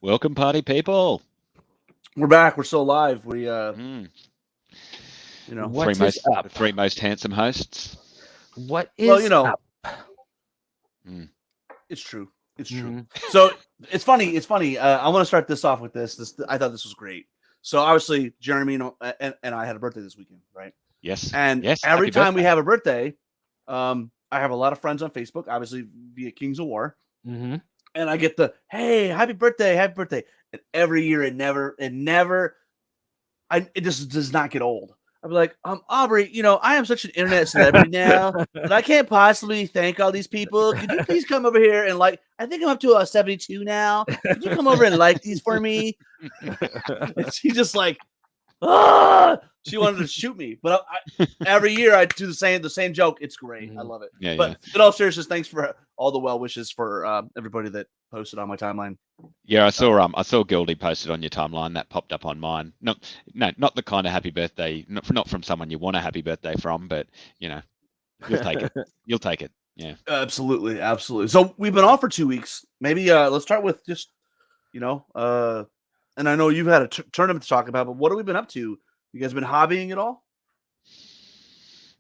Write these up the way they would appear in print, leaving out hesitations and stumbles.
Welcome, party people. We're back. We're still alive. We, Mm. you know, What is up? Three most handsome hosts. What well, is you know, up? it's true. It's true. Mhm. So it's funny. It's funny. I want to start this off with this. I thought this was great. So obviously, Jeremy and I had a birthday this weekend, right? Yes. And yes. every Happy time we birthday. have a birthday, I have a lot of friends on Facebook, obviously via Kings of War, Mhm. and I get the hey, happy birthday, and every year it just does not get old. I'd be like, Aubrey, I am such an internet celebrity now that I can't possibly thank all these people. Could you please come over here and I think I'm up to 72 now. Could you come over and like these for me? And she's just like, she wanted to shoot me. But every year I do the same joke. It's great. I love it. Yeah, but in all seriousness, thanks for all the well wishes for everybody that posted on my timeline. Yeah, I saw Gildy posted on your timeline. That popped up on mine. No, not the kind of happy birthday. Not from someone you want a happy birthday from, but you'll take it. You'll take it. Yeah. Absolutely. So we've been off for 2 weeks. Maybe let's start with just and I know you've had a tournament to talk about, but what have we been up to? You guys been hobbying at all?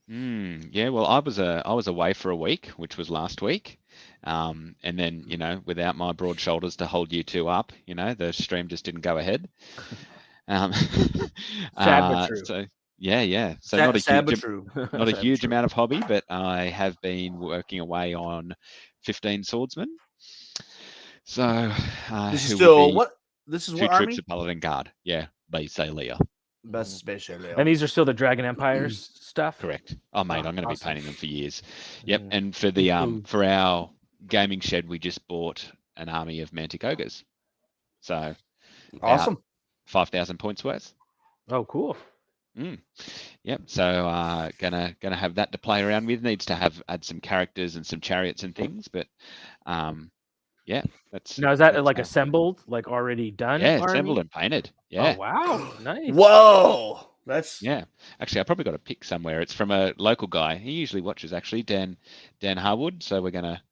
Yeah. Well, I was away for a week, which was last week. And then, without my broad shoulders to hold you two up, the stream just didn't go ahead. Sad but true. So yeah. So Sad but true. Not a huge amount of hobby, but I have been working away on 15 Swordsmen. So this is who still would be what? This is two what troops army? of Paladin Guard. Yeah, Base Leah. Best spaceship. And these are still the Dragon Empires stuff. Correct. Oh mate, I'm going to be awesome. painting them for years. Yep. And for the for our gaming shed, we just bought an army of Mantic Ogres. So awesome. 5,000 points worth. Oh, cool. Yep. So gonna have that to play around with. Needs to add some characters and some chariots and things, but yeah, that's Now is that like assembled, like already done? Yeah, army? assembled and painted. Yeah. Oh wow, nice. Whoa, that's Yeah. Actually, I probably got a pic somewhere. It's from a local guy. He usually watches actually, Dan Harwood. So we're gonna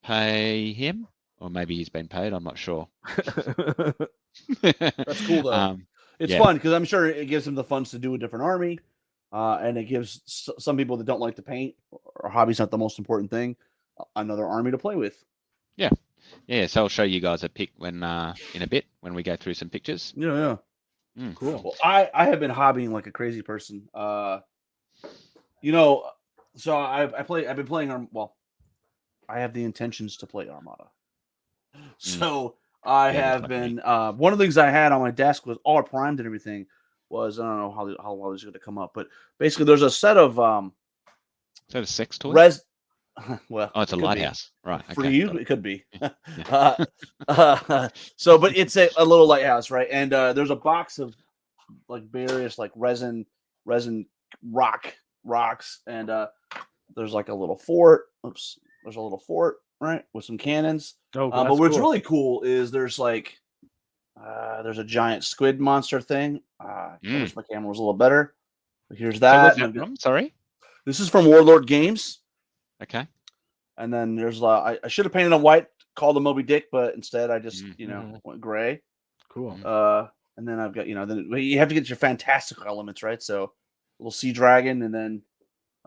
pay him, or maybe he's been paid. I'm not sure. That's cool though. It's fun because I'm sure it gives them the funds to do a different army, and it gives some people that don't like to paint or hobby's not the most important thing, another army to play with. Yeah. So I'll show you guys a pic when in a bit when we go through some pictures. Yeah. Cool. Well, I have been hobbying like a crazy person. So I've been playing I have the intentions to play Armada. So I have been one of the things I had on my desk was all primed and everything was I don't know how well this is going to come up, but basically there's a set of Is that a sex toy? Well, it's a lighthouse, right? For okay. you, it could be. So, but it's a little lighthouse, right? And there's a box of like various like resin rocks, and there's like a little fort. Oops, there's a little fort, right, with some cannons. Oh, but what's really cool is there's like there's a giant squid monster thing. I wish my camera was a little better. But here's that. So where's that from? Sorry. This is from Warlord Games. Okay. And then there's I should have painted on white, called him Moby Dick, but instead I just went gray. Cool. And then I've got then you have to get your fantastical elements, right? So a little sea dragon, and then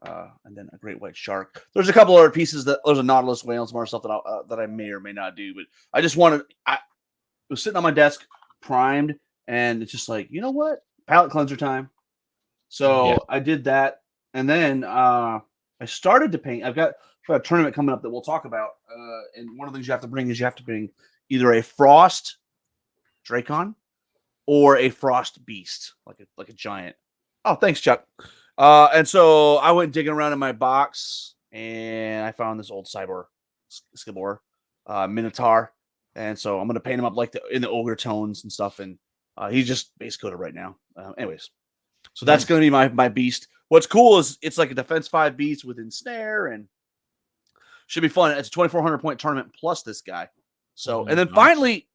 a great white shark. There's a couple other pieces there's a nautilus whale, some more stuff that I may or may not do, but I just wanted. It was sitting on my desk, primed, and it's just like what, palette cleanser time. So I did that, and then I started to paint. I've got a tournament coming up that we'll talk about. And one of the things you have to bring is either a frost Dracon or a frost beast, like a giant. Oh, thanks, Chuck. And so I went digging around in my box and I found this old Skibor Minotaur. And so I'm going to paint him up in the ogre tones and stuff. And he's just base coated right now. Anyways, so that's going to be my beast. What's cool is it's like a defense 5 beast with ensnare and should be fun. It's a 2,400 point tournament plus this guy. So, and then finally,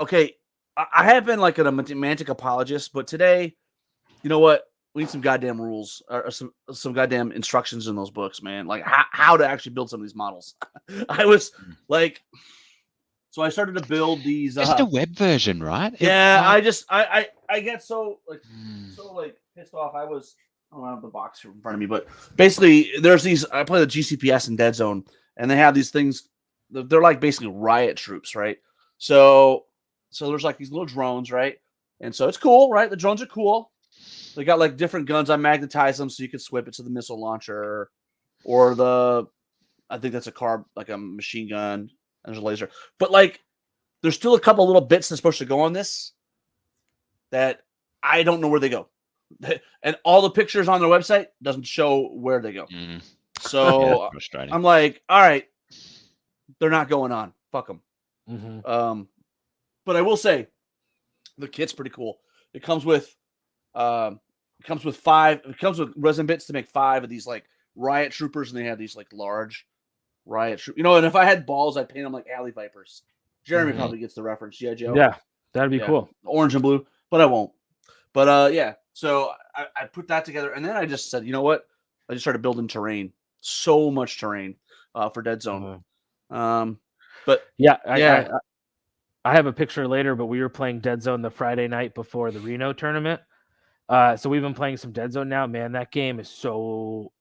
okay, I have been like a Mantic apologist, but today, you know what? We need some goddamn rules or some goddamn instructions in those books, man. Like how to actually build some of these models. I was like, So I started to build these. Just a web version, right? Yeah, Like- I get so pissed off. I don't have the box here in front of me, but basically there's these. I play the GCPS and Dead Zone, and they have these things. They're like basically riot troops, right? So there's like these little drones, right? And so it's cool, right? The drones are cool. They got like different guns. I magnetize them so you can swip it to the missile launcher, or I think that's like a machine gun. And there's a laser, but like there's still a couple little bits that's supposed to go on this that I don't know where they go. And all the pictures on their website doesn't show where they go. So that's frustrating. I'm like, all right, they're not going on. Fuck them. Mm-hmm. But I will say the kit's pretty cool. It comes with resin bits to make 5 of these like riot troopers, and they have these like large riot troopers. And if I had balls, I'd paint them like alley vipers. Jeremy probably gets the reference. G.I. Joe. Yeah, that'd be cool. Orange and blue, but I won't. But yeah, so I put that together, and then I just said, you know what? I just started building terrain. So much terrain for Dead Zone. But yeah, yeah. I have a picture later, but we were playing Dead Zone the Friday night before the Reno tournament. So we've been playing some Dead Zone now. Man, that game is so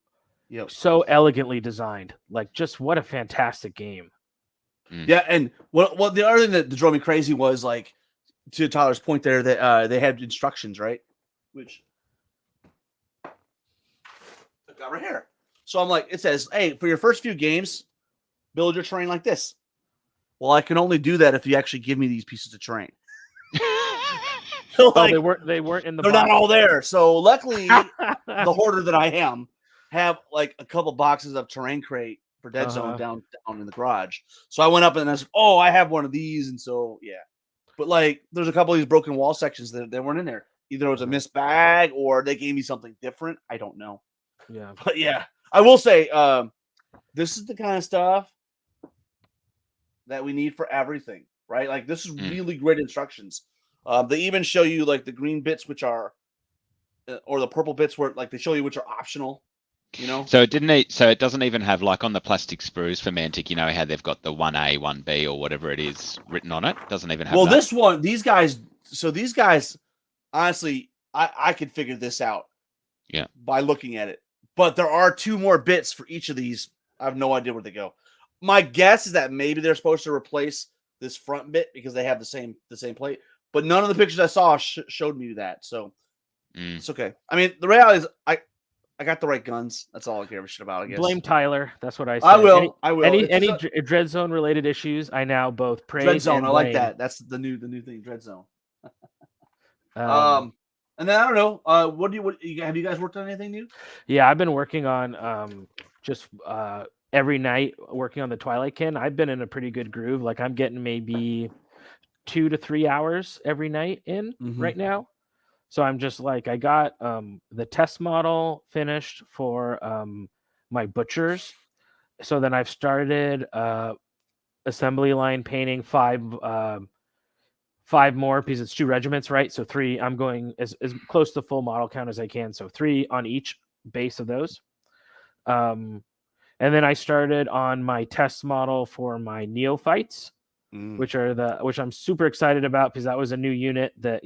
elegantly designed. Like, just what a fantastic game. Yeah, and what the other thing that drove me crazy was, like, to Tyler's point there, that they had instructions, right? Which I got right here. So I'm like, it says, hey, for your first few games, build your terrain like this. Well, I can only do that if you actually give me these pieces of terrain. So, like, they weren't in the they're box. not all there. So luckily, the hoarder that I am have like a couple boxes of terrain crate for Dead Zone down in the garage. So I went up and I said, oh, I have one of these. And so, yeah. But like, there's a couple of these broken wall sections that weren't in there. Either it was a missed bag or they gave me something different. I don't know. Yeah. But yeah, I will say, this is the kind of stuff that we need for everything, right? Like, this is really great instructions. They even show you like the green bits, which are, or the purple bits where like they show you which are optional. So it doesn't even have, like, on the plastic sprues for Mantic, how they've got the 1A, 1B or whatever it is written on it. Doesn't even have that. These guys, honestly, I could figure this out. Yeah. By looking at it. But there are 2 more bits for each of these. I have no idea where they go. My guess is that maybe they're supposed to replace this front bit because they have the same plate. But none of the pictures I saw showed me that. So it's okay. I mean, the reality is I got the right guns. That's all I care a shit about, I guess. Blame Tyler. That's what I say. I will. Any Dread Zone related issues, I now both praise Dread Zone. and I like blame. that. That's the new thing, Dread Zone. And then I don't know. Have you guys worked on anything new? Yeah, I've been working on just every night working on the Twilight Kin. I've been in a pretty good groove. Like, I'm getting maybe 2 to 3 hours every night in right now. So I'm just like, I got the test model finished for my butchers. So then I've started assembly line painting 5 more because it's 2 regiments, right? So 3, I'm going as close to full model count as I can. So 3 on each base of those. And then I started on my test model for my neophytes, which I'm super excited about because that was a new unit that,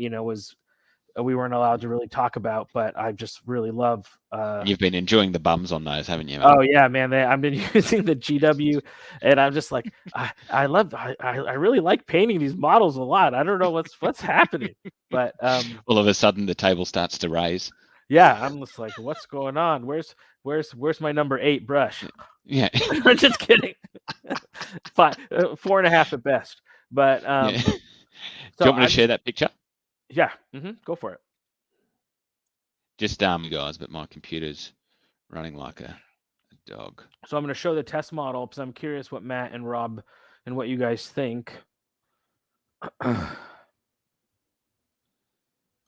we weren't allowed to really talk about, but I just really love. You've been enjoying the bums on those, haven't you, man? Oh yeah, man. I've been using the GW, and I'm just like, I really like painting these models a lot. I don't know what's happening, but all of a sudden the table starts to raise. Yeah, I'm just like, what's going on? Where's my number 8 brush? Yeah, I'm just kidding. 4.5 at best, but Do you want me to share that picture? Yeah, go for it. Just you guys, but my computer's running like a dog. So I'm going to show the test model because I'm curious what Matt and Rob and what you guys think.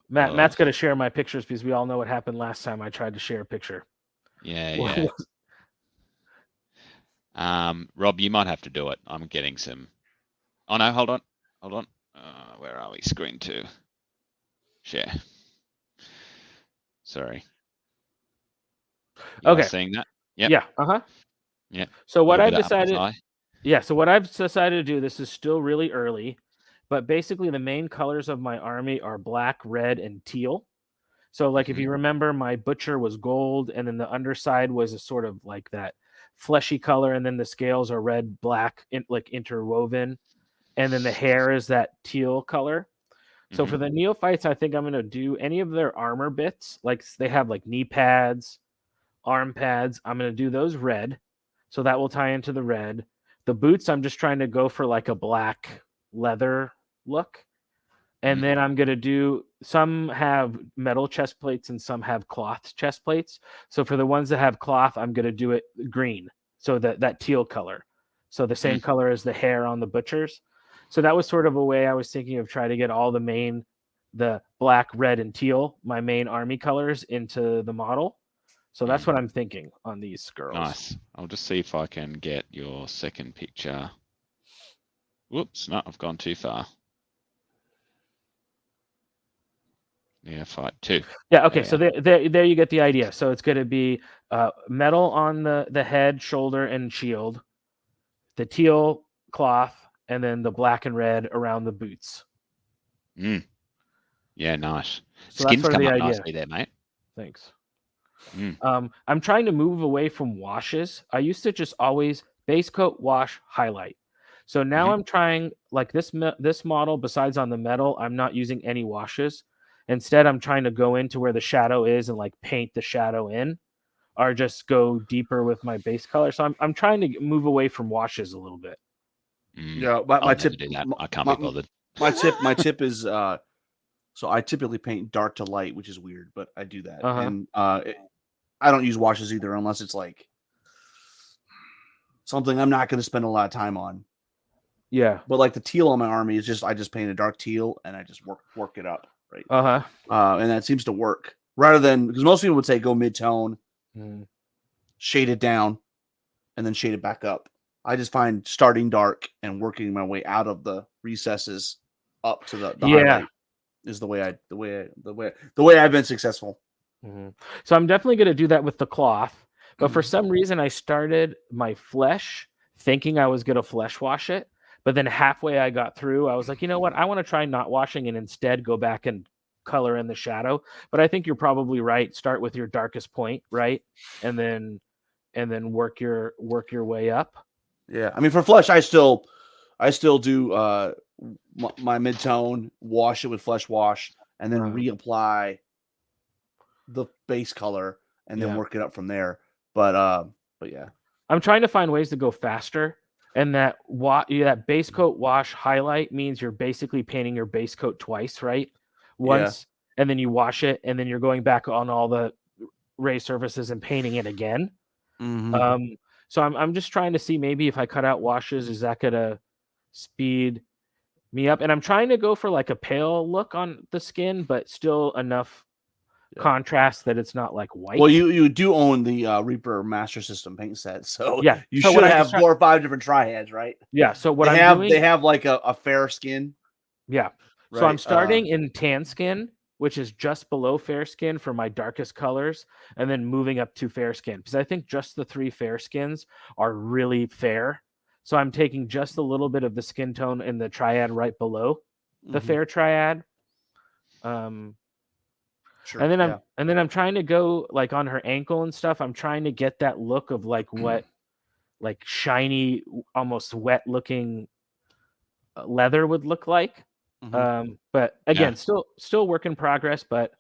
Matt's going to share my pictures because we all know what happened last time I tried to share a picture. Yeah. Rob, you might have to do it. I'm getting some. Oh no, hold on. Where are we? Screen 2. Share. Sorry. Okay. Seeing that? Yep. Yeah. Yeah. So what I've decided. Yeah, so what I've decided to do, this is still really early, but basically the main colors of my army are black, red, and teal. So like if Mhm. you remember, my butcher was gold, and then the underside was a sort of like that fleshy color, and then the scales are red, black, like interwoven, and then the hair is that teal color. So for Mhm. the neophytes, I think I'm gonna do any of their armor bits, like they have like knee pads, arm pads. I'm gonna do those red, so that will tie into the red. The boots, I'm just trying to go for like a black leather look. And then I'm gonna do, some have metal chest plates and some have cloth chest plates. So for the ones that have cloth, I'm gonna do it green, so that teal color, so the same color as the hair on the butchers. So that was sort of a way I was thinking of trying to get all the black, red, and teal, my main army colors, into the model. So that's what I'm thinking on these girls. Nice. I'll just see if I can get your second picture. Whoops, no, I've gone too far. Neophyte 2. Yeah, okay, so there you get the idea. So it's going to be metal on the head, shoulder, and shield, the teal cloth, and then the black and red around the boots. Yeah, nice. So that's Skin's sort of come the up idea. nicely there, mate. Thanks. Mm. I'm trying to move away from washes. I used to just always base coat, wash, highlight. So now I'm trying, like this model, besides on the metal, I'm not using any washes. Instead, I'm trying to go into where the shadow is and like paint the shadow in, or just go deeper with my base color. So I'm trying to move away from washes a little bit. Yeah, I'll my never tip. do that. I can't be bothered. My tip is so I typically paint dark to light, which is weird, but I do that. And I don't use washes either unless it's like something I'm not going to spend a lot of time on. Yeah. But like the teal on my army is just, I just paint a dark teal and I just work it up, right? And that seems to work, rather than, because most people would say go mid-tone, shade it down, and then shade it back up. I just find starting dark and working my way out of the recesses up to the highlight is the way I've been successful. So I'm definitely going to do that with the cloth, but for some reason I started my flesh thinking I was going to flesh wash it, but then halfway I got through, I was like, you know what, I want to try not washing and instead go back and color in the shadow. But I think you're probably right. Start with your darkest point, right, and then work your way up. Yeah, I mean, for flesh, I still do my mid-tone, wash it with flesh wash, and then reapply the base color and then work it up from there. But yeah, I'm trying to find ways to go faster, and that base coat wash highlight means you're basically painting your base coat twice, right? Once, and then you wash it, and then you're going back on all the raised surfaces and painting it again. So I'm just trying to see, maybe if I cut out washes, is that gonna speed me up? And I'm trying to go for like a pale look on the skin, but still enough contrast that it's not like white. Well, you do own the Reaper Master System paint set, so you so should have 4 or 5 different triads, right? Yeah. So what they have like a fair skin. Yeah. Right? So I'm starting in tan skin, which is just below fair skin for my darkest colors, and then moving up to fair skin, because I think just the 3 fair skins are really fair. So I'm taking just a little bit of the skin tone in the triad right below the fair triad. Sure, and then I'm trying to go like on her ankle and stuff. I'm trying to get that look of like what like shiny, almost wet looking leather would look like. But again, still work in progress, but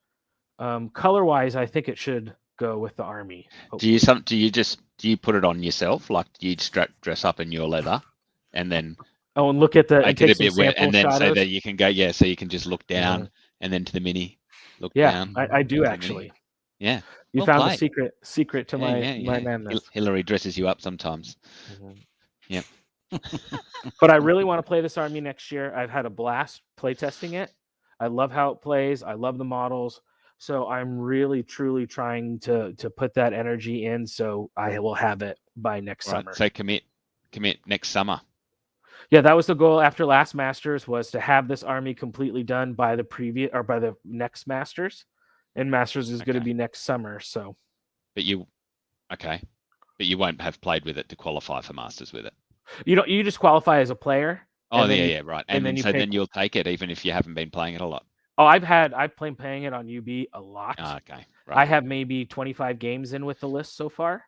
color wise, I think it should go with the army. Hopefully. Do you put it on yourself? Like, do you dress up in your leather and then and look at the, make it a bit wet, and then so that you can go, so you can just look down and then to the mini, look down. I do actually. Yeah. You found the secret to my madness. Hillary dresses you up sometimes. Yeah. But I really want to play this army next year. I've had a blast playtesting it. I love how it plays. I love the models. So I'm really, truly trying to put that energy in, so I will have it by next summer. So commit next summer. Yeah, that was the goal after last Masters, was to have this army completely done by the next Masters, and Masters is going to be next summer. So, but you won't have played with it to qualify for Masters with it. You just qualify as a player. Oh, and then yeah, right. And then then you'll take it even if you haven't been playing it a lot. Oh, I've played playing it on UB a lot. Okay, I right. have maybe 25 games in with the list so far.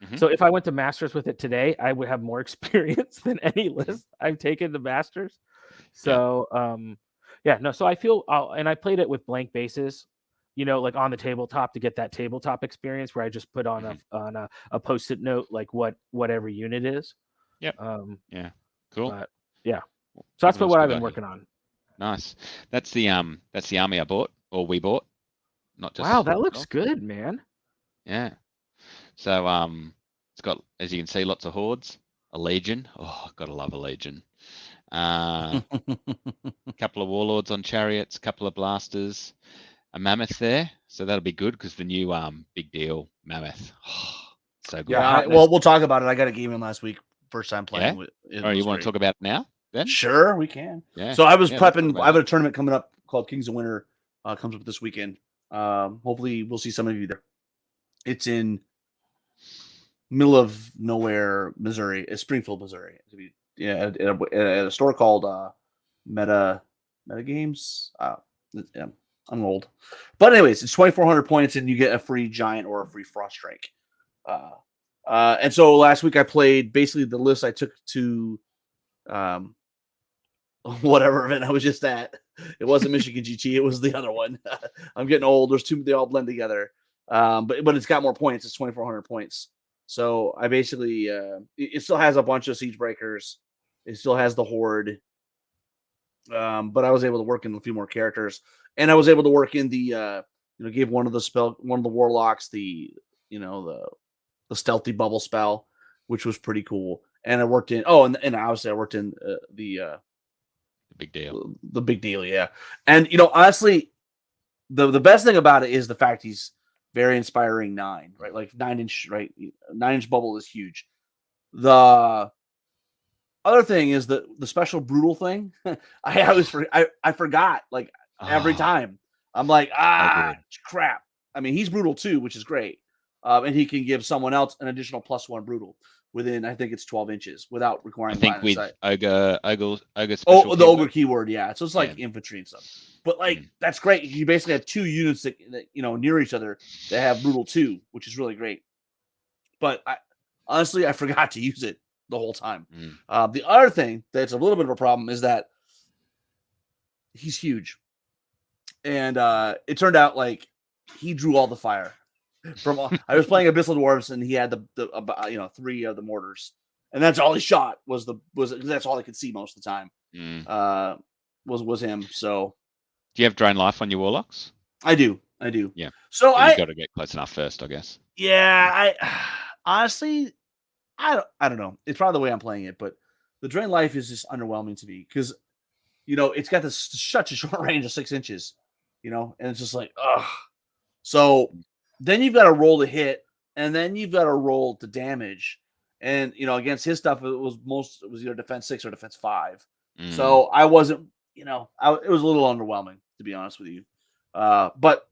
Mhm. So if I went to Masters with it today, I would have more experience than any list I've taken to Masters. So so I feel, and I played it with blank bases, like on the tabletop to get that tabletop experience where I just put on a post-it note like whatever unit is. Yep. Yeah. Cool. But yeah, so that's what I've been working on. Nice. That's the army I bought, or we bought. Not just. Wow, that looks good, man. Yeah. So it's got, as you can see, lots of hordes. A legion. Oh, gotta love a legion. A couple of warlords on chariots, a couple of blasters, a mammoth there. So that'll be good because the new big deal mammoth. Oh, so good. Yeah. Well, we'll talk about it. I got a game in last week. First time playing with it. Oh, you want to talk about it now? Then sure, we can. Yeah. So I was prepping. I have a tournament coming up called Kings of Winter. Comes up this weekend. Hopefully, we'll see some of you there. It's in middle of nowhere, Missouri. It's Springfield, Missouri. Yeah, at a store called Meta Games. Yeah, I'm old, but anyways, it's 2,400 points, and you get a free giant or a free frost strike. And so last week I played basically the list I took to whatever event I was just at. It wasn't Michigan GT, it was the other one. I'm getting old. There's two, they all blend together. But it's got more points. It's 2,400 points. So I basically it still has a bunch of siege breakers. It still has the horde. But I was able to work in a few more characters, and I was able to work in the gave one of the warlocks the stealthy bubble spell, which was pretty cool. And I worked in and obviously I worked in the big deal. The big deal, yeah. And honestly, the best thing about it is the fact he's very inspiring 9, right? Like 9-inch, right? 9-inch bubble is huge. The other thing is the special brutal thing. I forgot like every time. I'm like, crap. I mean, he's brutal too, which is great. And he can give someone else an additional +1 brutal within, I think it's 12 inches without requiring. I think with ogre special the ogre keyword, yeah. So it's like infantry and stuff. But like that's great. You basically have 2 units that near each other that have brutal 2, which is really great. But honestly, I forgot to use it the whole time. The other thing that's a little bit of a problem is that he's huge, and it turned out like he drew all the fire. I was playing Abyssal Dwarves, and he had the 3 of the mortars, and that's all he shot was that's all I could see most of the time. Was him. So, do you have drain life on your warlocks? I do. Yeah. So you got to get close enough first, I guess. Yeah. I honestly, I don't know. It's probably the way I'm playing it, but the drain life is just underwhelming to me because it's got such a short range of 6 inches, and it's just like ugh. So then you've got to roll the hit, and then you've got to roll the damage. And against his stuff, it was either defense 6 or defense 5. So I wasn't, it was a little underwhelming, to be honest with you. But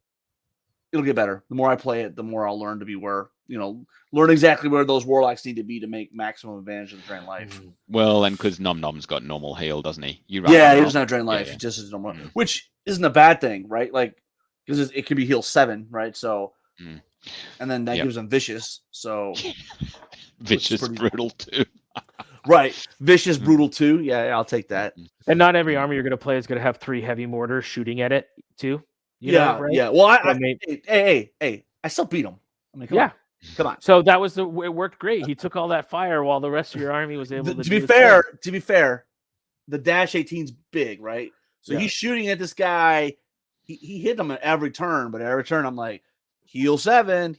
it'll get better. The more I play it, the more I'll learn to be learn exactly where those warlocks need to be to make maximum advantage of the drain life. Well, and because Nom Nom's got normal heal, doesn't he? He doesn't have drain life. He just is normal, which isn't a bad thing, right? Like, because it can be heal 7, right? So. And then that gives them vicious. So vicious brutal too. Right. Vicious brutal too. Yeah, I'll take that. And not every army you're going to play is going to have 3 heavy mortars shooting at it too. Right? Yeah. Well, hey, I still beat him. I mean, come on. So that was it worked great. He took all that fire while the rest of your army was able to. To be fair, the dash 18's big, right? So he's shooting at this guy. He hit him at every turn, but every turn I'm like, heal 7.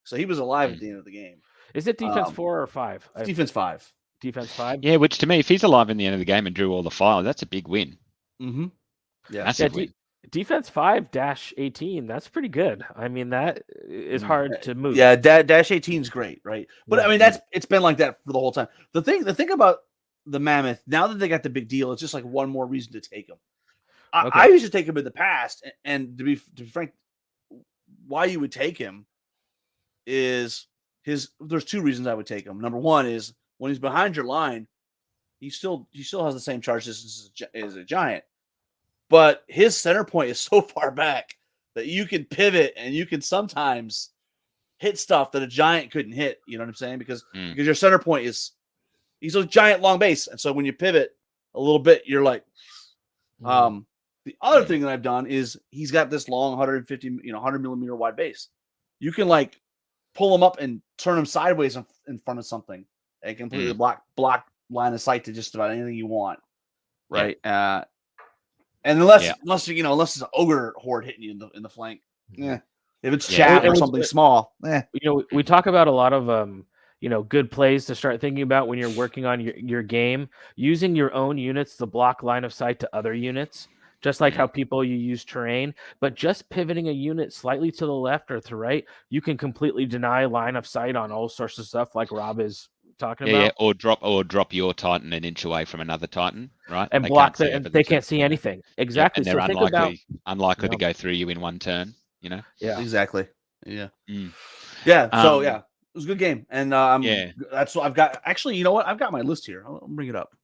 So he was alive at the end of the game. Is it defense 4 or 5? Defense 5. Defense 5? Yeah, which to me, if he's alive in the end of the game and drew all the fire, that's a big win. Mm-hmm. Yeah, massive win. Defense 5-18, that's pretty good. I mean, that is hard to move. Yeah, dash 18 is great, right? But I mean, it's been like that for the whole time. The thing about the mammoth, now that they got the big deal, it's just like one more reason to take him. I used to take him in the past, and to be frank, why you would take him is there's 2 reasons I would take him. Number one is when he's behind your line, he still has the same charge distance as a giant, but his center point is so far back that you can pivot and you can sometimes hit stuff that a giant couldn't hit. You know what I'm saying? Because your center point he's a giant long base, and so when you pivot a little bit, you're like, the other thing that I've done is he's got this long 150, 100 millimeter wide base. You can like pull him up and turn him sideways in front of something and completely block line of sight to just about anything you want, right? And unless it's an ogre horde hitting you in the flank, if it's chaff or something small, we talk about a lot of good plays to start thinking about when you're working on your game, using your own units to block line of sight to other units, just like how you use terrain, but just pivoting a unit slightly to the left or to right, you can completely deny line of sight on all sorts of stuff like Rob is talking about. Yeah, or drop your Titan an inch away from another Titan, right? And block that, and they can't see anything. Exactly. And they're unlikely to go through you in one turn, Yeah, exactly. Yeah. Yeah. So it was a good game, and that's what I've got. Actually, you know what? I've got my list here. I'll bring it up.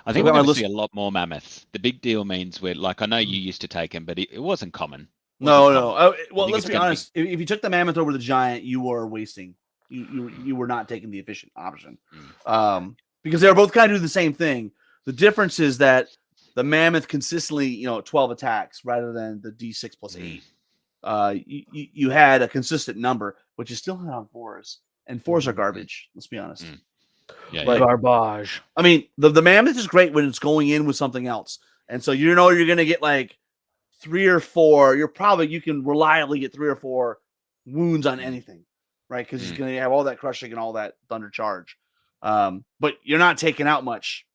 I think we're going to see a lot more mammoths. The big deal means I know you used to take them, but it wasn't common. No. Well, let's be honest. If you took the mammoth over the giant, you were wasting. You were not taking the efficient option, because they were both kind of doing the same thing. The difference is that the mammoth consistently, 12 attacks rather than the D6 plus 8. You had a consistent number, but you still had on 4s, and 4s are garbage. Let's be honest. Garbage. I mean, the mammoth is great when it's going in with something else, and so you're going to get like 3 or 4. You can reliably get 3 or 4 wounds on anything, right? Because he's going to have all that crushing and all that thunder charge, but you're not taking out much,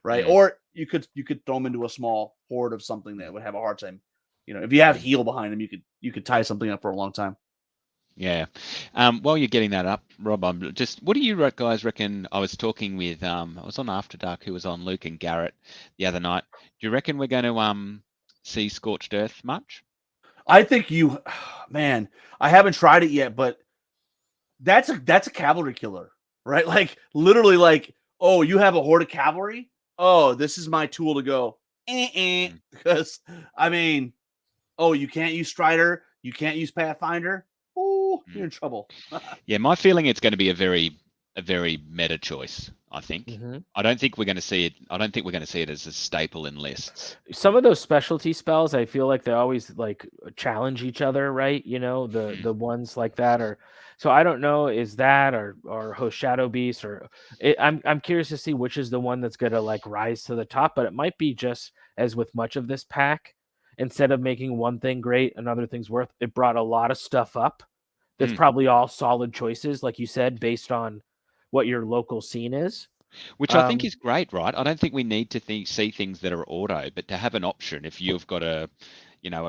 right? Or you could throw him into a small horde of something that would have a hard time. If you have heal behind him, you could tie something up for a long time. Yeah. While you're getting that up, Rob, what do you guys reckon? I was talking with I was on After Dark, who was on Luke and Garrett the other night. Do you reckon we're going to see Scorched Earth much? I think man, I haven't tried it yet, but that's a cavalry killer, right? Like literally, like, oh, you have a horde of cavalry. Oh, this is my tool to go. Because I mean, you can't use Strider, you can't use Pathfinder. Oh, you're in trouble. Yeah, my feeling it's going to be a very meta choice. I think. I don't think we're going to see it. I don't think we're going to see it as a staple in lists. Some of those specialty spells, I feel like they always like challenge each other, right? The ones like that, or so I don't know. Is that or Host Shadow Beast I'm curious to see which is the one that's going to like rise to the top. But it might be just as with much of this pack. Instead of making one thing great, another thing's worth, it brought a lot of stuff up. That's probably all solid choices, like you said, based on what your local scene is. Which I think is great, right? I don't think we need to see things that are auto, but to have an option if you've got a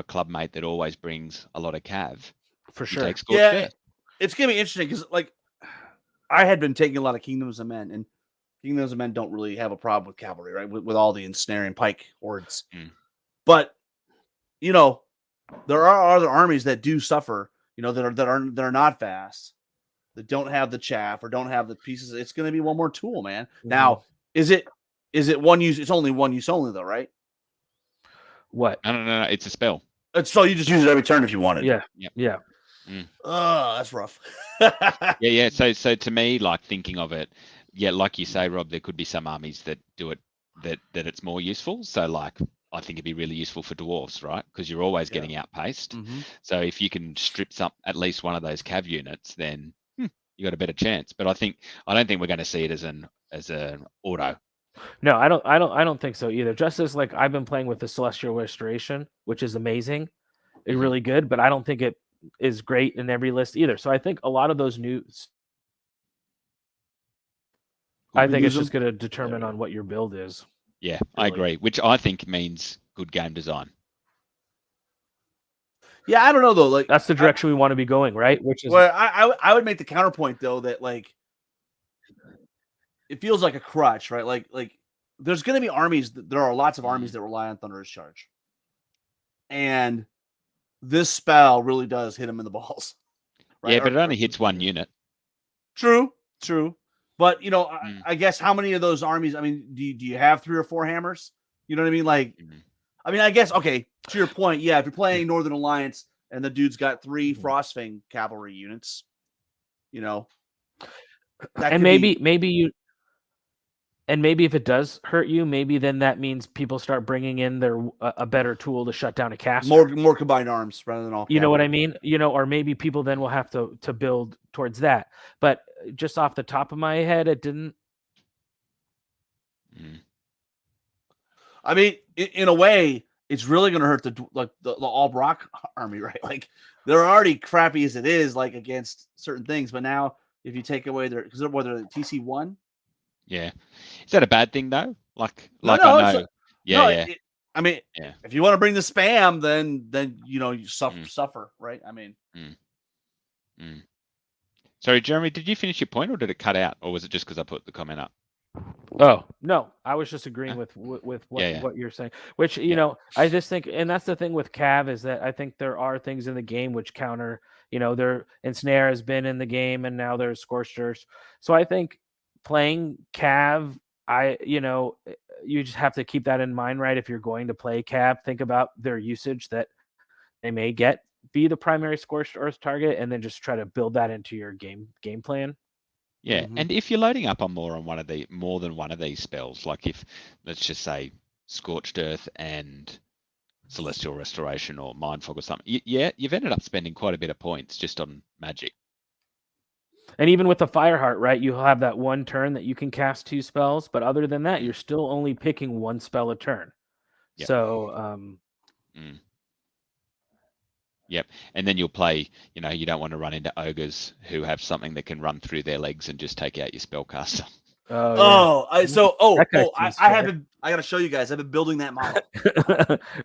club mate that always brings a lot of cav. For sure. It's going to be interesting because, like, I had been taking a lot of Kingdoms of Men, and Kingdoms of Men don't really have a problem with cavalry, right? With all the ensnaring pike hordes. But there are other armies that do suffer, that are not fast, that don't have the chaff or don't have the pieces. It's going to be one more tool, man. Now, is it one use? It's only one use only, though, right? What? No. It's a spell. So you just use it every turn if you wanted. Yeah. Oh, that's rough. Yeah. So to me, like thinking of it, like you say, Rob, there could be some armies that do it that it's more useful. So like, I think it'd be really useful for dwarves, right? Because you're always getting outpaced. So if you can strip at least one of those cav units, then you got a better chance. But I don't think we're going to see it as an auto. No, I don't think so either. Just as like I've been playing with the Celestial Restoration, which is amazing, it's really good, but I don't think it is great in every list either. So I think a lot of those I think it's just going to determine on what your build is. Yeah, I agree. Which I think means good game design. Yeah, I don't know though. Like that's the direction we want to be going, right? Which is I would make the counterpoint though that like it feels like a crutch, right? Like there's going to be armies. There are lots of armies that rely on Thunderous Charge, and this spell really does hit them in the balls. Right? Yeah, but it only hits one unit. True. But I guess how many of those armies? I mean, do you have 3 or 4 hammers? You know what I mean? Like, I mean, I guess okay. To your point, yeah. If you're playing Northern Alliance and the dude's got 3 Frostfang cavalry units, that and could maybe if it does hurt you, maybe then that means people start bringing in a better tool to shut down a caster. more combined arms rather than all. You know what I mean? Or maybe people then will have to build towards that. But just off the top of my head, it didn't. I mean, in a way, it's really going to hurt the all Brock army, right? Like they're already crappy as it is, like against certain things. But now, if you take away because they're TC1. Yeah, is that a bad thing though? Like no, I know. I mean, if you want to bring the spam, then you suffer, right? I mean. Sorry, Jeremy, did you finish your point, or did it cut out, or was it just because I put the comment up? Oh no, I was just agreeing with what you're saying. Which I just think, and that's the thing with Cav is that I think there are things in the game which counter. There Ensnare has been in the game, and now there's Scorched Earth. So I think playing Cav, you just have to keep that in mind, right? If you're going to play Cav, think about their usage that they may be the primary Scorched Earth target, and then just try to build that into your game plan. Yeah, and if you're loading up on more than one of these spells, like if let's just say Scorched Earth and Celestial Restoration or Mind Fog or something, you've ended up spending quite a bit of points just on magic. And even with the Fireheart, right, you'll have that one turn that you can cast 2 spells, but other than that, you're still only picking 1 spell a turn. Yep. So, Yep, and then you'll play. You don't want to run into ogres who have something that can run through their legs and just take out your spellcaster. I got to show you guys. I've been building that model.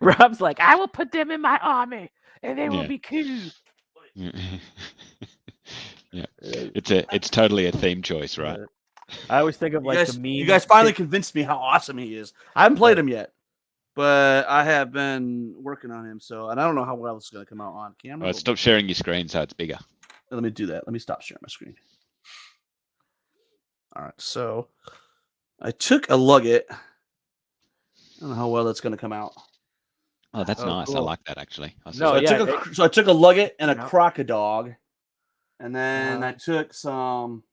Rob's like, I will put them in my army, and they will be cool. Yeah, it's totally a theme choice, right? I always think of the meme. You guys finally convinced me how awesome he is. I haven't played him yet, but I have been working on him. And I don't know how well it's going to come out on camera. Right, stop sharing your screen so it's bigger. Let me do that. Let me stop sharing my screen. All right, so I took a Lugget. I don't know how well that's going to come out. Oh, that's nice. Cool. I like that actually. I took a Lugget and a Crocodog. And then I took some.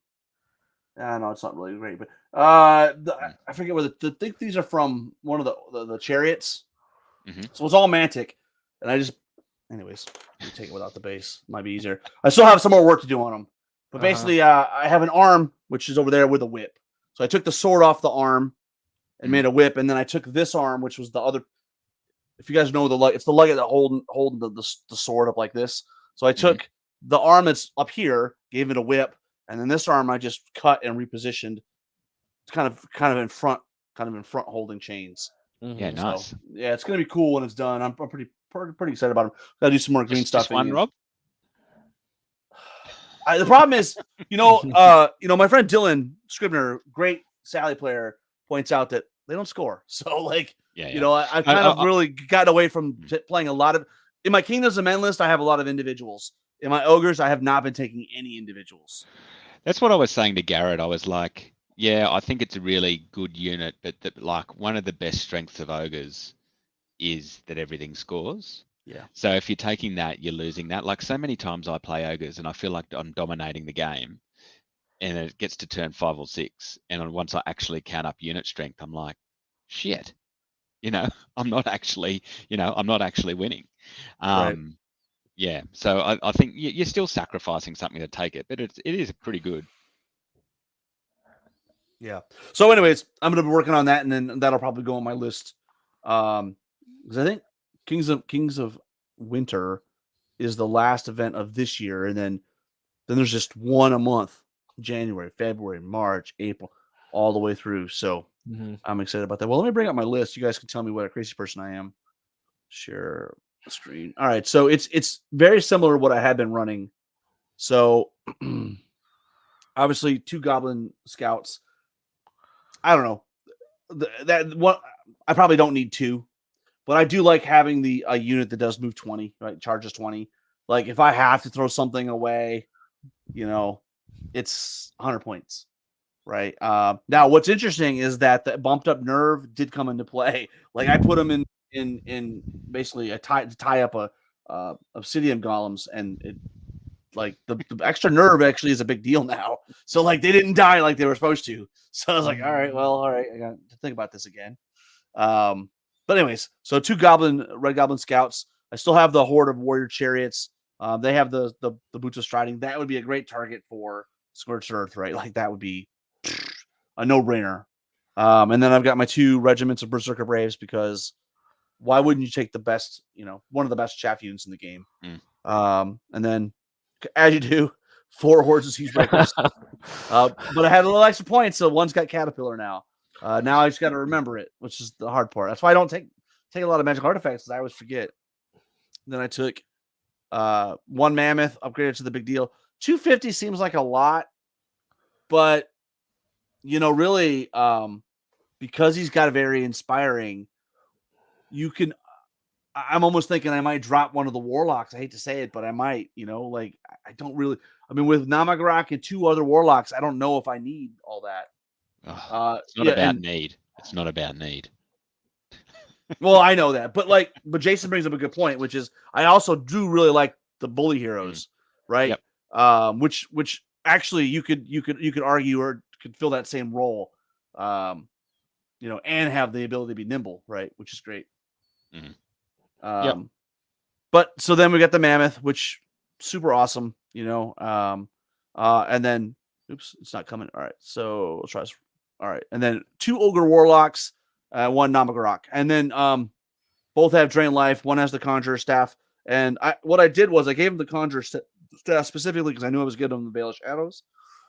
I know it's not really great, but I forget where I think these are from one of the chariots. So it's all Mantic, and anyways, let me take it without the base. Might be easier. I still have some more work to do on them, but basically, I have an arm which is over there with a whip. So I took the sword off the arm and made a whip, and then I took this arm, which was the other. If you guys know it's the Lugget that holding the sword up like this. So I took. The arm that's up here, gave it a whip, and then this arm I just cut and repositioned. It's kind of in front holding chains. Yeah, nice. So, yeah, it's gonna be cool when it's done. I'm pretty excited about it. Gotta do some more green stuff. Just one, Rob? The problem is, my friend Dylan Scribner, great Sally player, points out that they don't score. So I've kind of really gotten away from playing a lot of. In my Kingdoms of Men list, I have a lot of individuals. In my ogres, I have not been taking any individuals. That's what I was saying to Garrett. I was like, yeah, I think it's a really good unit, but one of the best strengths of ogres is that everything scores. Yeah. So if you're taking that, you're losing that. Like so many times I play ogres and I feel like I'm dominating the game, and it gets to turn 5 or 6, and once I actually count up unit strength, I'm like, shit, I'm not actually winning. Right. Yeah, so I think you're still sacrificing something to take it, but it is pretty good. Yeah. So, anyways, I'm going to be working on that, and then that'll probably go on my list. Because I think Kings of Winter is the last event of this year, and then there's just one a month: January, February, March, April, all the way through. So I'm excited about that. Well, let me bring up my list. You guys can tell me what a crazy person I am. Share screen. All right, so it's very similar to what I had been running. So obviously 2 Goblin Scouts. I don't know that one. I probably don't need 2, but I do like having a unit that does move 20, right? Charges 20. Like if I have to throw something away, it's 100 points, right? Now, what's interesting is that the bumped up nerve did come into play. Like I put them in basically a tie up a obsidian golems, and it like the extra nerve actually is a big deal now. So like they didn't die like they were supposed to. So I was like, all right, I got to think about this again. But anyways, so 2 red goblin scouts. I still have the horde of warrior chariots. They have the boots of striding. That would be a great target for Scorched Earth, right? Like that would be a no-brainer. And then I've got my 2 regiments of Berserker Braves, because why wouldn't you take the best, one of the best chaff units in the game? And then, as you do, 4 hordes of siege breakers. But I had a little extra points, so one's got caterpillar now. Now I just got to remember it, which is the hard part. That's why I don't take a lot of magic artifacts, because I always forget. Then I took 1 mammoth, upgraded to the big deal. 250 seems like a lot, but really, because he's got a very inspiring, you can. I'm almost thinking I might drop one of the warlocks. I hate to say it, but I might. Like I don't really. I mean, with Namagarok and 2 other warlocks, I don't know if I need all that. It's not about need. It's not about need. Well, I know that, but Jason brings up a good point, which is I also do really like the bully heroes, right? Yep. Which actually you could argue or could fill that same role, and have the ability to be nimble, right? Which is great. Yep. But so then we got the mammoth, which super awesome, and then oops, it's not coming. All right, so let's try this. All right, and then 2 ogre warlocks, 1 Namagarok, and then both have drain life. One has the conjurer staff, and what I did was I gave him the conjurer staff specifically because I knew I was getting him the Veil of Shadows.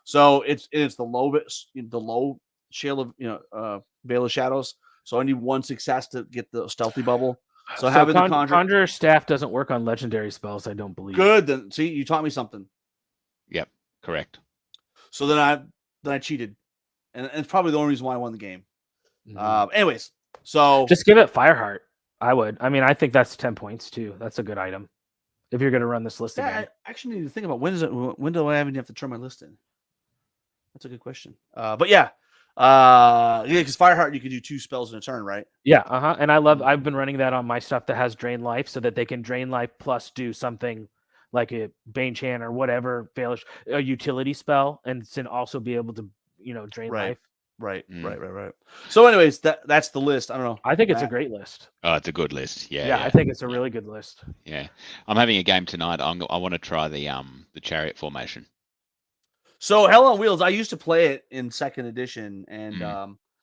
So it's the low shale of Veil of Shadows. So I need 1 success to get the stealthy bubble. So having the conjurer staff doesn't work on legendary spells, I don't believe. Good, then see, you taught me something. Yep, correct. So then I cheated, and it's probably the only reason why I won the game. Anyways, so just give it Fireheart. I would. I mean, I think that's 10 points too. That's a good item if you're going to run this list again. I actually need to think about when do I even have to turn my list in? That's a good question. But yeah, because Fireheart you can do 2 spells in a turn, right? Yeah, and I've been running that on my stuff that has drain life, so that they can drain life plus do something like a Bane Chan or whatever, a utility spell, and then also be able to drain life. Right. So, anyways, that's the list. I don't know. I think it's a great list. Oh, it's a good list. Yeah. I think it's a really good list. Yeah, I'm having a game tonight. I want to try the chariot formation. So, Hell on Wheels, I used to play it in 2nd edition, and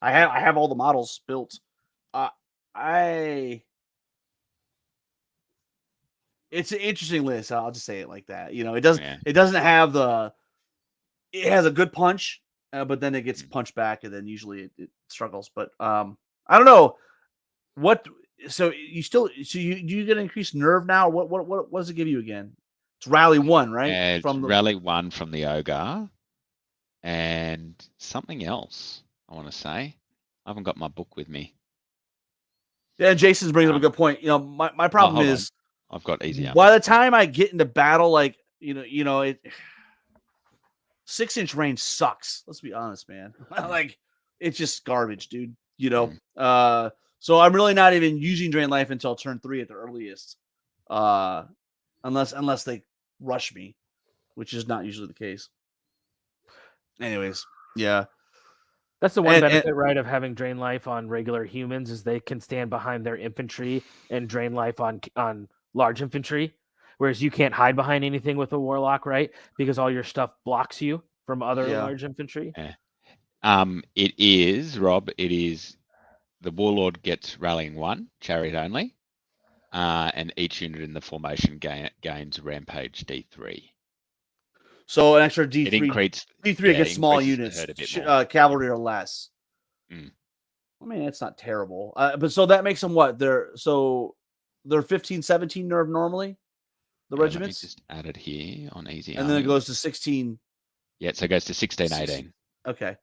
I have all the models built. It's an interesting list. I'll just say it like that. It doesn't have it has a good punch. But then it gets punched back, and then usually it struggles. But I don't know what. So you get increased nerve now? What does it give you again? It's rally 1, right? Rally 1 from the ogre, and something else. I want to say I haven't got my book with me. Yeah, Jason's bringing up a good point. My problem is I've got easy. By the time I get into battle, it. 6-inch range sucks. Let's be honest, man. It's just garbage, dude. So I'm really not even using drain life until turn 3 at the earliest, unless they rush me, which is not usually the case. Anyways, yeah, that's the one benefit, right, of having drain life on regular humans is they can stand behind their infantry and drain life on large infantry. Whereas you can't hide behind anything with a warlock, right? Because all your stuff blocks you from other large infantry. Yeah. It is, Rob. It is the warlord gets rallying 1, chariot only, and each unit in the formation gains rampage D3. So an extra D3. It increases D3 against small units, cavalry or less. I mean, it's not terrible. But so that makes them what? They're 15, 17 nerve normally. The regiments? Let me just add it here on easy. And then it goes to 16. Yeah, so it goes to 16, 18. Okay.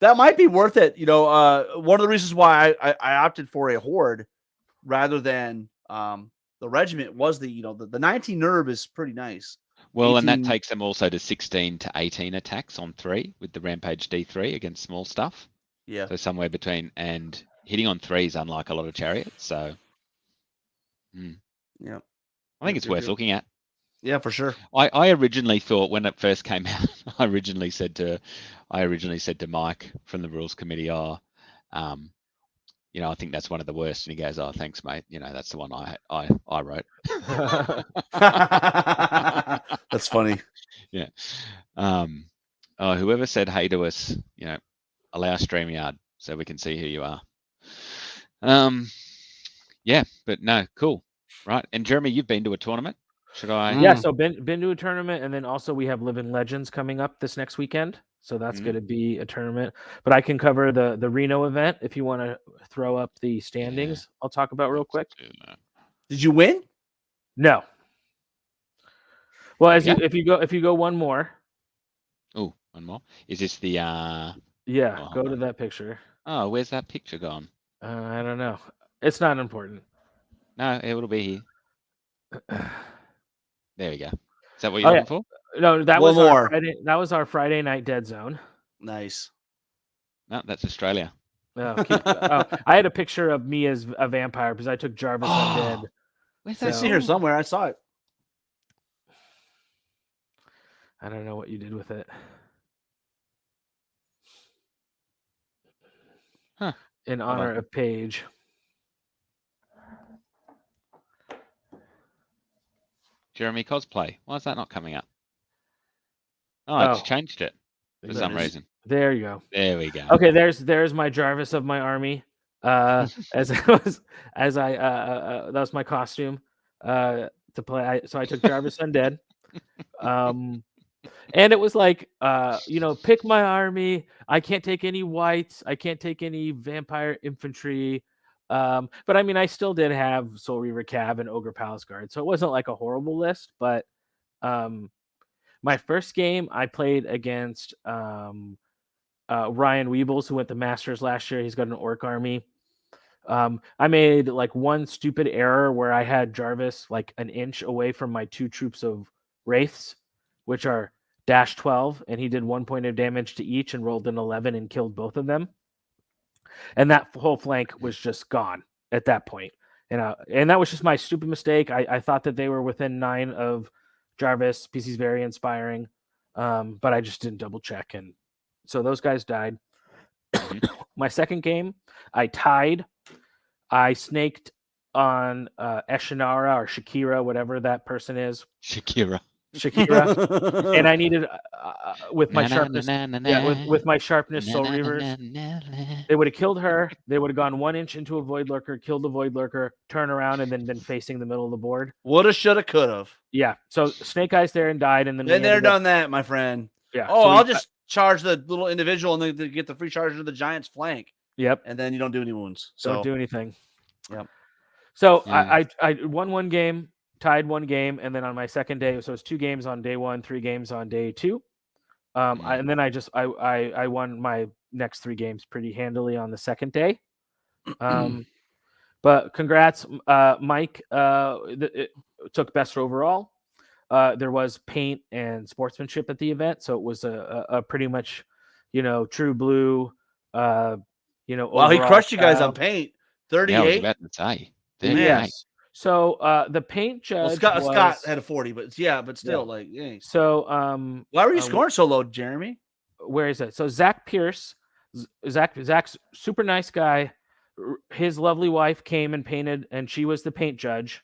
That might be worth it. One of the reasons why I opted for a horde rather than the regiment was the 19 nerve is pretty nice. Well, and that 18 takes them also to 16 to 18 attacks on 3 with the Rampage D3 against small stuff. Yeah. So somewhere between, and hitting on 3s, unlike a lot of chariots. So, Yeah. I think it's worth looking at. Yeah, for sure. I originally thought when it first came out, I originally said to Mike from the rules committee, I think that's one of the worst. And he goes, "Oh, thanks, mate. That's the one I wrote." That's funny. Yeah. Whoever said hey to us, allow StreamYard so we can see who you are. Yeah, but no, cool. Right. And Jeremy, you've been to a tournament. Should I? Yeah, so been to a tournament, and then also we have Living Legends coming up this next weekend. So that's going to be a tournament. But I can cover the Reno event if you want to throw up the standings. I'll talk about real quick. Did you win? No. Well, if you go one more. Oh, one more. Is this the go to that picture. Oh, where's that picture gone? I don't know. It's not important. No, it'll be here. There we go. Is that what you're looking for? No, that was our Friday. That was our Friday night dead zone. Nice. No, that's Australia. I had a picture of me as a vampire because I took Jarvis Undead. Where's that? I see her somewhere. I saw it. I don't know what you did with it. Huh. In honor of Paige. Jeremy cosplay. Why is that not coming up? Oh, it's changed it for some reason. There you go. There we go. Okay, there's my Jarvis of my army. That was my costume to play. So I took Jarvis Undead. And it was like, pick my army. I can't take any whites. I can't take any vampire infantry. But I mean, I still did have Soul Reaver Cav and Ogre Palace Guard, so it wasn't like a horrible list. But my first game, I played against Ryan Weebles, who went to Masters last year. He's got an Orc army. I made like one stupid error where I had Jarvis like an inch away from my 2 troops of Wraiths, which are -12, and he did 1 point of damage to each and rolled an 11 and killed both of them. And that whole flank was just gone at that point. And that was just my stupid mistake. I thought that they were within 9 of Jarvis. PC's very inspiring, but I just didn't double check. And so those guys died. My second game, I tied. I snaked on Eshinara or Shakira, whatever that person is. Shakira. And I needed with my sharpness, with my sharpness, Soul Reavers. They would have killed her. They would have gone 1 inch into a Void Lurker, killed the Void Lurker, turn around, and then been facing the middle of the board. Woulda, shoulda, could have. Yeah. So Snake Eyes there and died, and then been there, done that, my friend. Yeah. Oh, so I'll just charge the little individual and then get the free charge of the giant's flank. Yep. And then you don't do any wounds. So don't do anything. Yep. So I won 1 game. Tied 1 game, and then on my second day, so it's 2 games on day 1, 3 games on day 2. And then I won my next 3 games pretty handily on the second day. But congrats, Mike. It took best overall. There was paint and sportsmanship at the event, so it was a pretty much, true blue. Wow, he crushed you guys on paint. 38. Yeah, I was about to say. Yes. So the paint judge. Well, Scott had a 40, but still, So why were you scoring so low, Jeremy? Where is it? So Zach Pierce, Zach's super nice guy. His lovely wife came and painted, and she was the paint judge.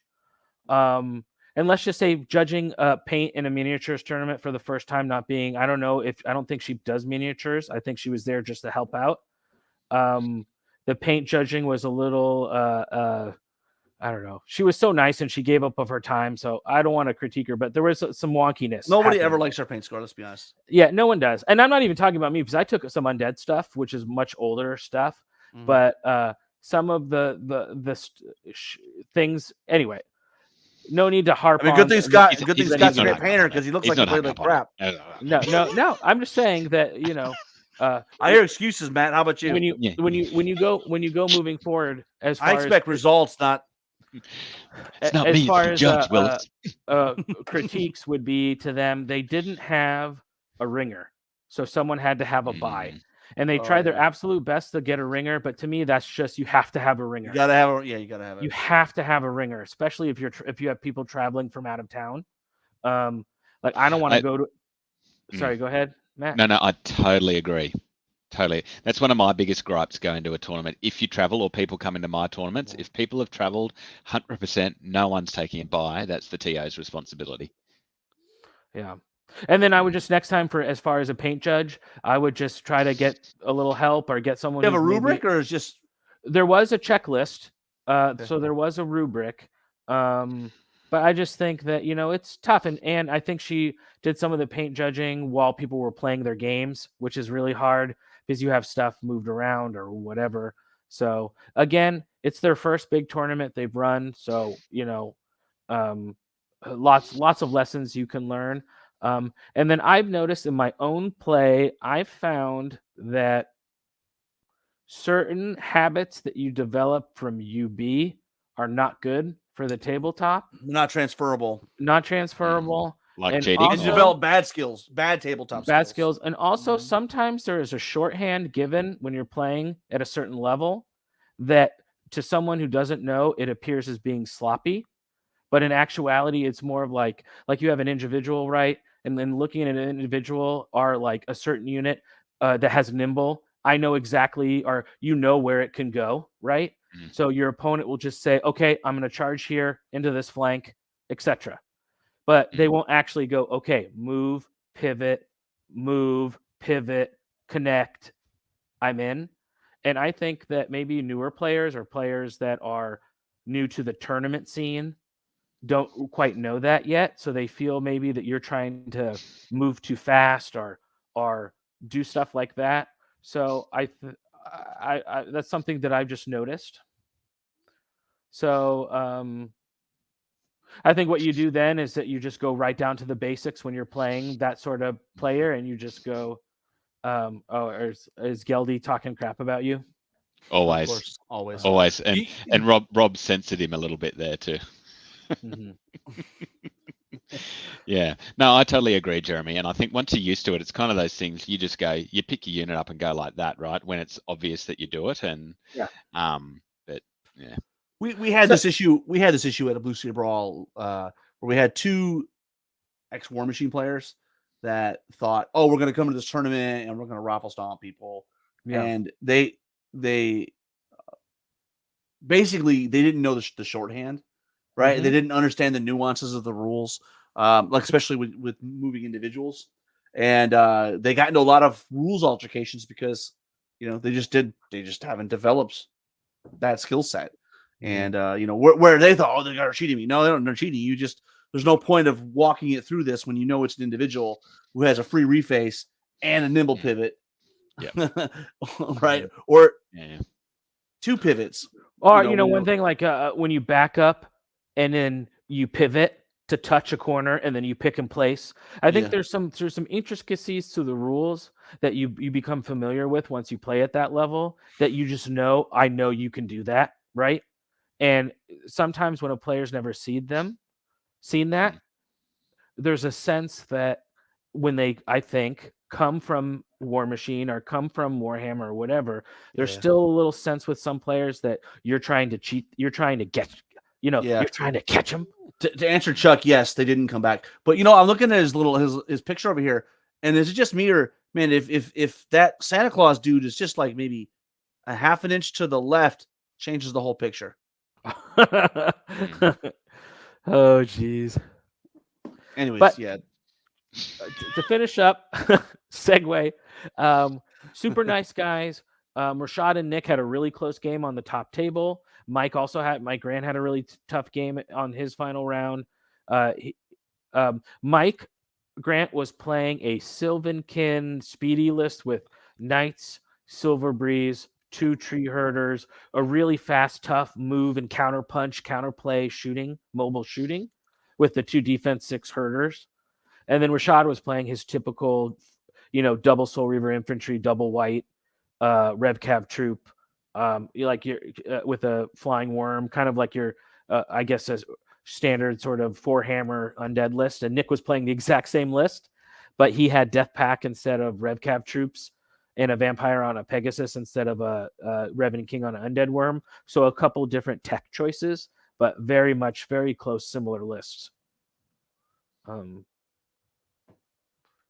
And let's just say judging paint in a miniatures tournament for the first time, not being, I don't think she does miniatures. I think she was there just to help out. The paint judging was a little I don't know. She was so nice and she gave up of her time. So I don't want to critique her, but there was some wonkiness. Nobody ever likes our paint score. Let's be honest. Yeah, no one does. And I'm not even talking about me because I took some undead stuff, which is much older stuff. Mm-hmm. But some of the things, anyway, no need to harp on. Good thing Scott's a great painter because he looks like he played like crap. No. I'm just saying that, I hear excuses, Matt. How about you? When you go moving forward, as far I expect results, not It's not As me, it's far the as judge, Willis. critiques would be to them, they didn't have a ringer, so someone had to have a buy, and they tried their absolute best to get a ringer. But to me, that's just you have to have a ringer. You gotta have a you gotta have it. You have to have a ringer, especially if you have people traveling from out of town. Like I don't want to go to. Sorry, go ahead, Matt. No, I totally agree. Totally. That's one of my biggest gripes going to a tournament. If you travel or people come into my tournaments, if people have traveled 100%, no one's taking a buy. That's the TO's responsibility. Yeah. And then I would just next time, for as far as a paint judge, I would just try to get a little help or get someone. You have a rubric, or is just there was a checklist. So there was a rubric. But I just think that, it's tough. And I think she did some of the paint judging while people were playing their games, which is really hard because you have stuff moved around or whatever. So again, it's their first big tournament they've run. So, lots of lessons you can learn. And then I've noticed in my own play, I've found that certain habits that you develop from UB are not good for the tabletop. not transferable. Like And cheating. And you develop bad skills, bad tabletop skills. And also sometimes there is a shorthand given when you're playing at a certain level that to someone who doesn't know, it appears as being sloppy. But in actuality, it's more of like you have an individual, right? And then looking at an individual are like a certain unit that has nimble. I know exactly, or where it can go, right? So your opponent will just say, okay, I'm going to charge here into this flank, etc. But they won't actually go, okay, move, pivot, connect, I'm in. And I think that maybe newer players or players that are new to the tournament scene don't quite know that yet. So they feel maybe that you're trying to move too fast or do stuff like that. So I that's something that I've just noticed. So I think what you do then is that you just go right down to the basics when you're playing that sort of player, and you just go, is Geldy talking crap about you? Always. Of course, always. And Rob censored him a little bit there too. Yeah, no, I totally agree, Jeremy. And I think once you're used to it, it's kind of those things you just go, you pick your unit up and go like that, right? When it's obvious that you do it. And but yeah. We had this issue. We had this issue at a Blue Sea Brawl where we had two ex-War Machine players that thought, "Oh, we're going to come to this tournament and we're going to raffle stomp people." Yeah. And they basically they didn't know the shorthand, right? They didn't understand the nuances of the rules, like especially with moving individuals, and they got into a lot of rules altercations because they just haven't developed that skill set. And where they thought, oh, they're cheating me. No, they're cheating you. Just there's no point of walking it through this when it's an individual who has a free reface and a nimble pivot, right? Or two pivots. Or one thing like when you back up and then you pivot to touch a corner and then you pick in place. I think there's some intricacies to the rules that you become familiar with once you play at that level that you just know. I know you can do that, right? And sometimes when a player's never seen that, there's a sense that when they, I think, come from War Machine or come from Warhammer or whatever, there's still a little sense with some players that you're trying to cheat. You're trying to get, you're trying to catch them. To answer Chuck, yes, they didn't come back. But I'm looking at his picture over here, and is it just me or man? If that Santa Claus dude is just like maybe a half an inch to the left, changes the whole picture. Oh, geez. Anyways, to finish up, segue. Super nice guys. Rashad and Nick had a really close game on the top table. Mike Grant had a really tough game on his final round. Mike Grant was playing a Sylvankin speedy list with Knights, Silver Breeze, 2 tree herders, a really fast, tough move and counter punch, counterplay shooting, mobile shooting with the 2 defense 6 herders. And then Rashad was playing his typical, double Soul Reaver infantry, double white, Rev Cav troop, with a flying worm, kind of like your I guess a standard sort of 4-hammer undead list, and Nick was playing the exact same list, but he had Death Pack instead of Revcav troops, and a vampire on a Pegasus instead of a Revenant King on an undead worm. So a couple different tech choices, but very close, similar lists.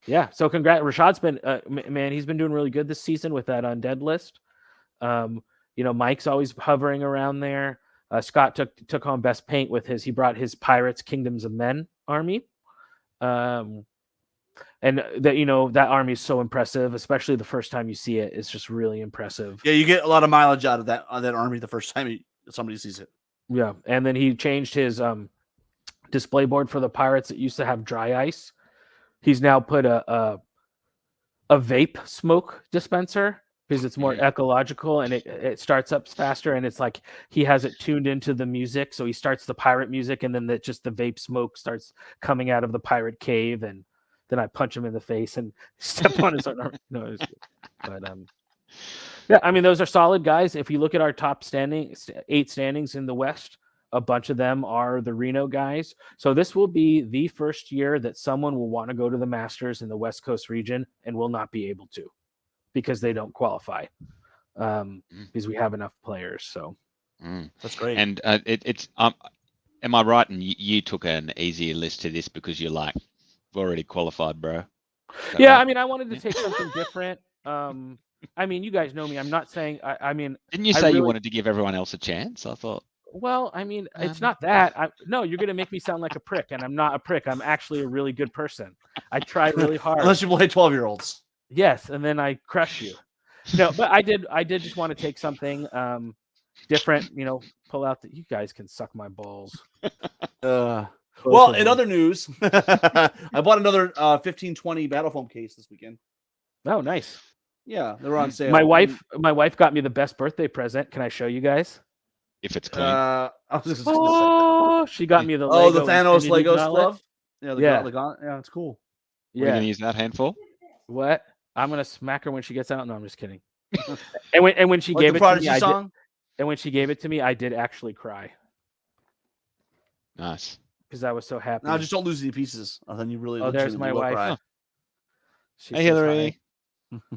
Yeah. So congrats, Rashad's been man, he's been doing really good this season with that undead list. Mike's always hovering around there. Scott took home best paint with he brought his Pirates Kingdoms of Men army. And that army is so impressive, especially the first time you see it. It's just really impressive. Yeah, you get a lot of mileage out of that army the first time somebody sees it. Yeah, and then he changed his display board for the pirates. It used to have dry ice. He's now put a vape smoke dispenser because it's more ecological and it starts up faster, and it's like he has it tuned into the music. So he starts the pirate music, and then the vape smoke starts coming out of the pirate cave, and then I punch him in the face and step on his arm. No, it was good. But yeah, I mean, those are solid guys. If you look at our top 8 standings in the West, a bunch of them are the Reno guys. So this will be the first year that someone will want to go to the Masters in the West Coast region and will not be able to because they don't qualify because we have enough players. So that's great. And it's am I right? And you took an easier list to this because you're like, we've already qualified, bro. Yeah, right? I mean, I wanted to take something different. I mean, you guys know me. I'm not saying. I mean, didn't you say you wanted to give everyone else a chance? I thought. Well, I mean, it's not that. No, you're going to make me sound like a prick, and I'm not a prick. I'm actually a really good person. I try really hard. Unless you play 12-year-olds. Yes, and then I crush you. No, but I did just want to take something different. Pull out you guys can suck my balls. Well, in other news, I bought another 1520 Battle Foam case this weekend. Oh, nice. Yeah, they were on sale. My wife got me the best birthday present. Can I show you guys? If it's clean. She got me the the Thanos Lego glove. Yeah, yeah, it's cool. Yeah, what are you gonna use that hand for? What? I'm gonna smack her when she gets out. No, I'm just kidding. and when she gave it to me, when she gave it to me, I did actually cry. Nice. Because I was so happy. No, just don't lose any pieces. Then you really. Oh, there's my wife. Cry. Hey, Hillary.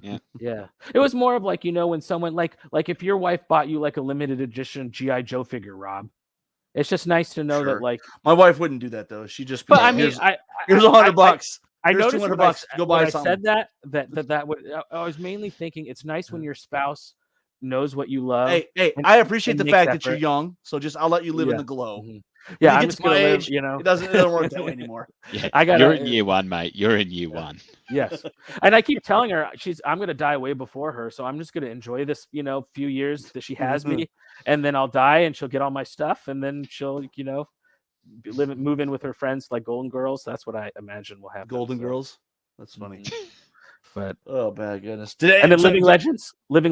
Yeah. It was more of like, when someone like if your wife bought you like a limited edition G.I. Joe figure, Rob. It's just nice to know that like my wife wouldn't do that though. She just. But I mean, here's $100. I noticed $200. Go buy something. I said that would. I was mainly thinking it's nice when your spouse knows what you love. Hey, I appreciate the fact that you're young, so I'll let you live in the glow. Mm-hmm. Yeah, I'm just gonna live. It doesn't work that way anymore. Yeah, you're in year 1, mate. You're in year 1. Yes, and I keep telling her I'm gonna die way before her, so I'm just gonna enjoy this, few years that she has me, and then I'll die, and she'll get all my stuff, and then she'll, move in with her friends like Golden Girls. That's what I imagine will happen. Golden Girls. That's funny. But oh my goodness! And then Living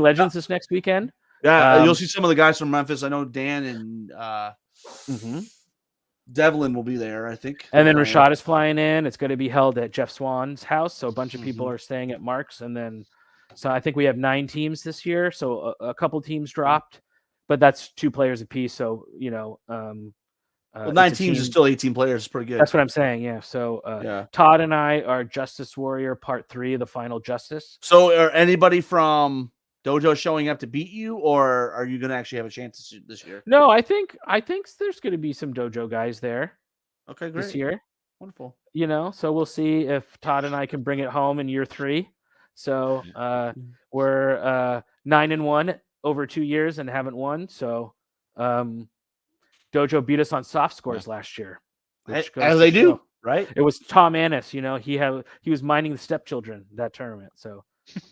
Legends is next weekend. Yeah, you'll see some of the guys from Memphis. I know Dan and Devlin will be there, I think. And then Rashad is flying in. It's going to be held at Jeff Swan's house. So a bunch of people are staying at Mark's. And then, so I think we have 9 teams this year. So a couple teams dropped, but that's 2 players apiece. So, 9 teams is still 18 players. It's pretty good. That's what I'm saying. Yeah. So Todd and I are Justice Warrior Part 3, the Final Justice. So are anybody from Dojo showing up to beat you, or are you going to actually have a chance this year? No, I think there's going to be some Dojo guys there. Okay, great. This year. Wonderful. So we'll see if Todd and I can bring it home in year 3. So we're 9-1 over 2 years and haven't won. So Dojo beat us on soft scores last year. As they do, right? It was Tom Annis. He was mining the stepchildren that tournament. So.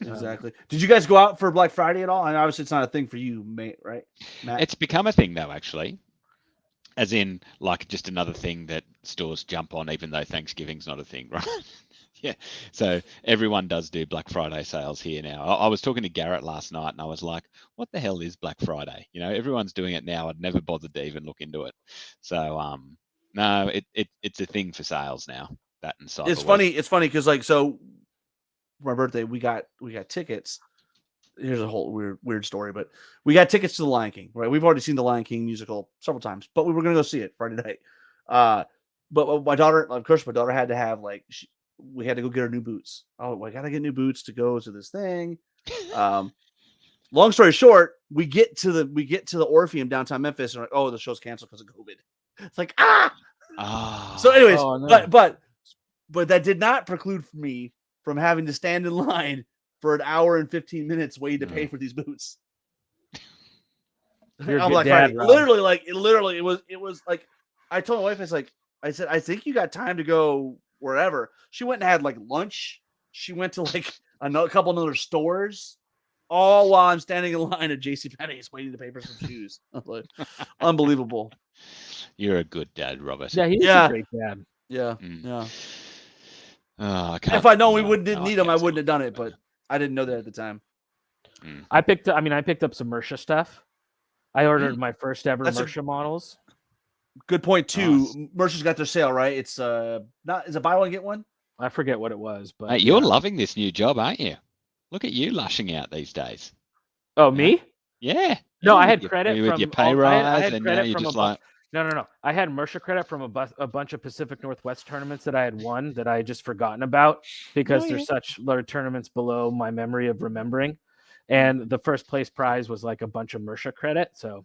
Exactly. Did you guys go out for Black Friday at all? And obviously, it's not a thing for you, mate. Right? Matt? It's become a thing, though. Actually, as in, like, just another thing that stores jump on, even though Thanksgiving's not a thing, right? Yeah. So everyone does do Black Friday sales here now. I was talking to Garrett last night, and I was like, "What the hell is Black Friday?" Everyone's doing it now. I'd never bothered to even look into it. So, no, it's a thing for sales now. That and Cyberweek. It's funny because for my birthday we got tickets, here's a whole weird story, but we got tickets to the Lion King, right? We've already seen the Lion King musical several times, but we were gonna go see it Friday night. But my daughter, of course, my daughter had to have we had to go get her new boots. Oh, I gotta get new boots to go to this thing. Long story short, we get to the Orpheum downtown Memphis, and we're like, oh, the show's canceled because of COVID. It's like So, anyways, no. but that did not preclude me from having to stand in line for an hour and 15 minutes waiting to pay for these boots. You're I'm a like, good dad, Rob. literally, it was like, I told my wife, I said, I think you got time to go wherever. She went and had like lunch. She went to like a couple other stores, all while I'm standing in line at JCPenney's waiting to pay for some shoes. Like, unbelievable. You're a good dad, Robert. Yeah, he's a great dad. Yeah, Mm. yeah. Oh, If I'd known we didn't need them, I wouldn't have done it, but I didn't know that at the time. I picked up some Mersha stuff. I ordered my first ever Mersha models. Good point too. Mersha's got their sale, right? It's is it buy one get one? I forget what it was, but Mate, you're loving this new job, aren't you? Look at you lashing out these days. Oh, me? Yeah. No, I had credit with from your pay rise, and now credit you're from just like, no. I had Mersha credit from a bunch of Pacific Northwest tournaments that I had won that I had just forgotten about because they're such large tournaments below my memory of remembering. And the first place prize was like a bunch of Mersha credit. So,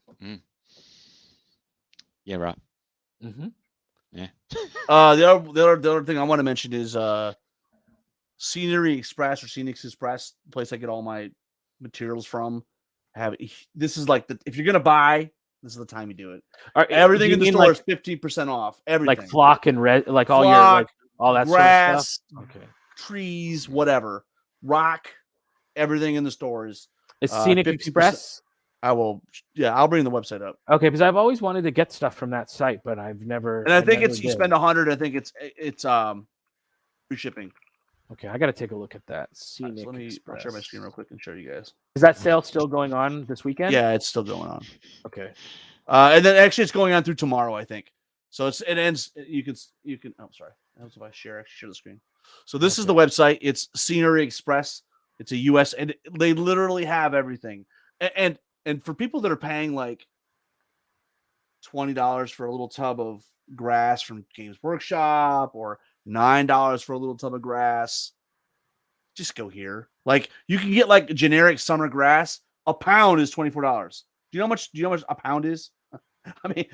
yeah, right. Mm-hmm. Yeah. The other thing I want to mention is Scenery Express or Scenic Express, the place I get all my materials from. This is like if you're gonna buy, this is the time you do it. Everything in the store is 15% off. Everything like flock and red, like all that grass, sort of stuff. Okay. Trees, whatever, rock, everything in the stores. Is Scenic Express? I'll bring the website up. Okay, because I've always wanted to get stuff from that site, but I've never. And I think you spend $100. I think it's free shipping. Okay, I got to take a look at that. Scenic I'll Express. share my screen real quick and show you guys. Is that sale still going on this weekend? Yeah, it's still going on. Okay. And then actually it's going on through tomorrow, I think. So it ends. You can. Oh, sorry. That's if I share the screen. So this is the website. It's Scenery Express. It's a US, and they literally have everything. And for people that are paying like $20 for a little tub of grass from Games Workshop or $9 for a little tub of grass, just go here. Like you can get like generic summer grass. A pound is $24. Do you know how much a pound is? I mean,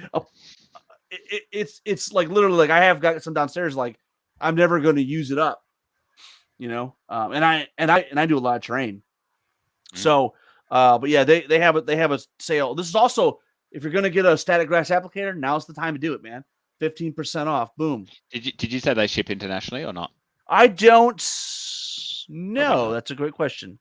it's like literally like I have got some downstairs. Like I'm never going to use it up, you know. And I do a lot of terrain. So, but yeah, they have a sale. This is also if you're going to get a static grass applicator, now's the time to do it, man. 15% off. Boom. Did you say they ship internationally or not? I don't know. That's a great question.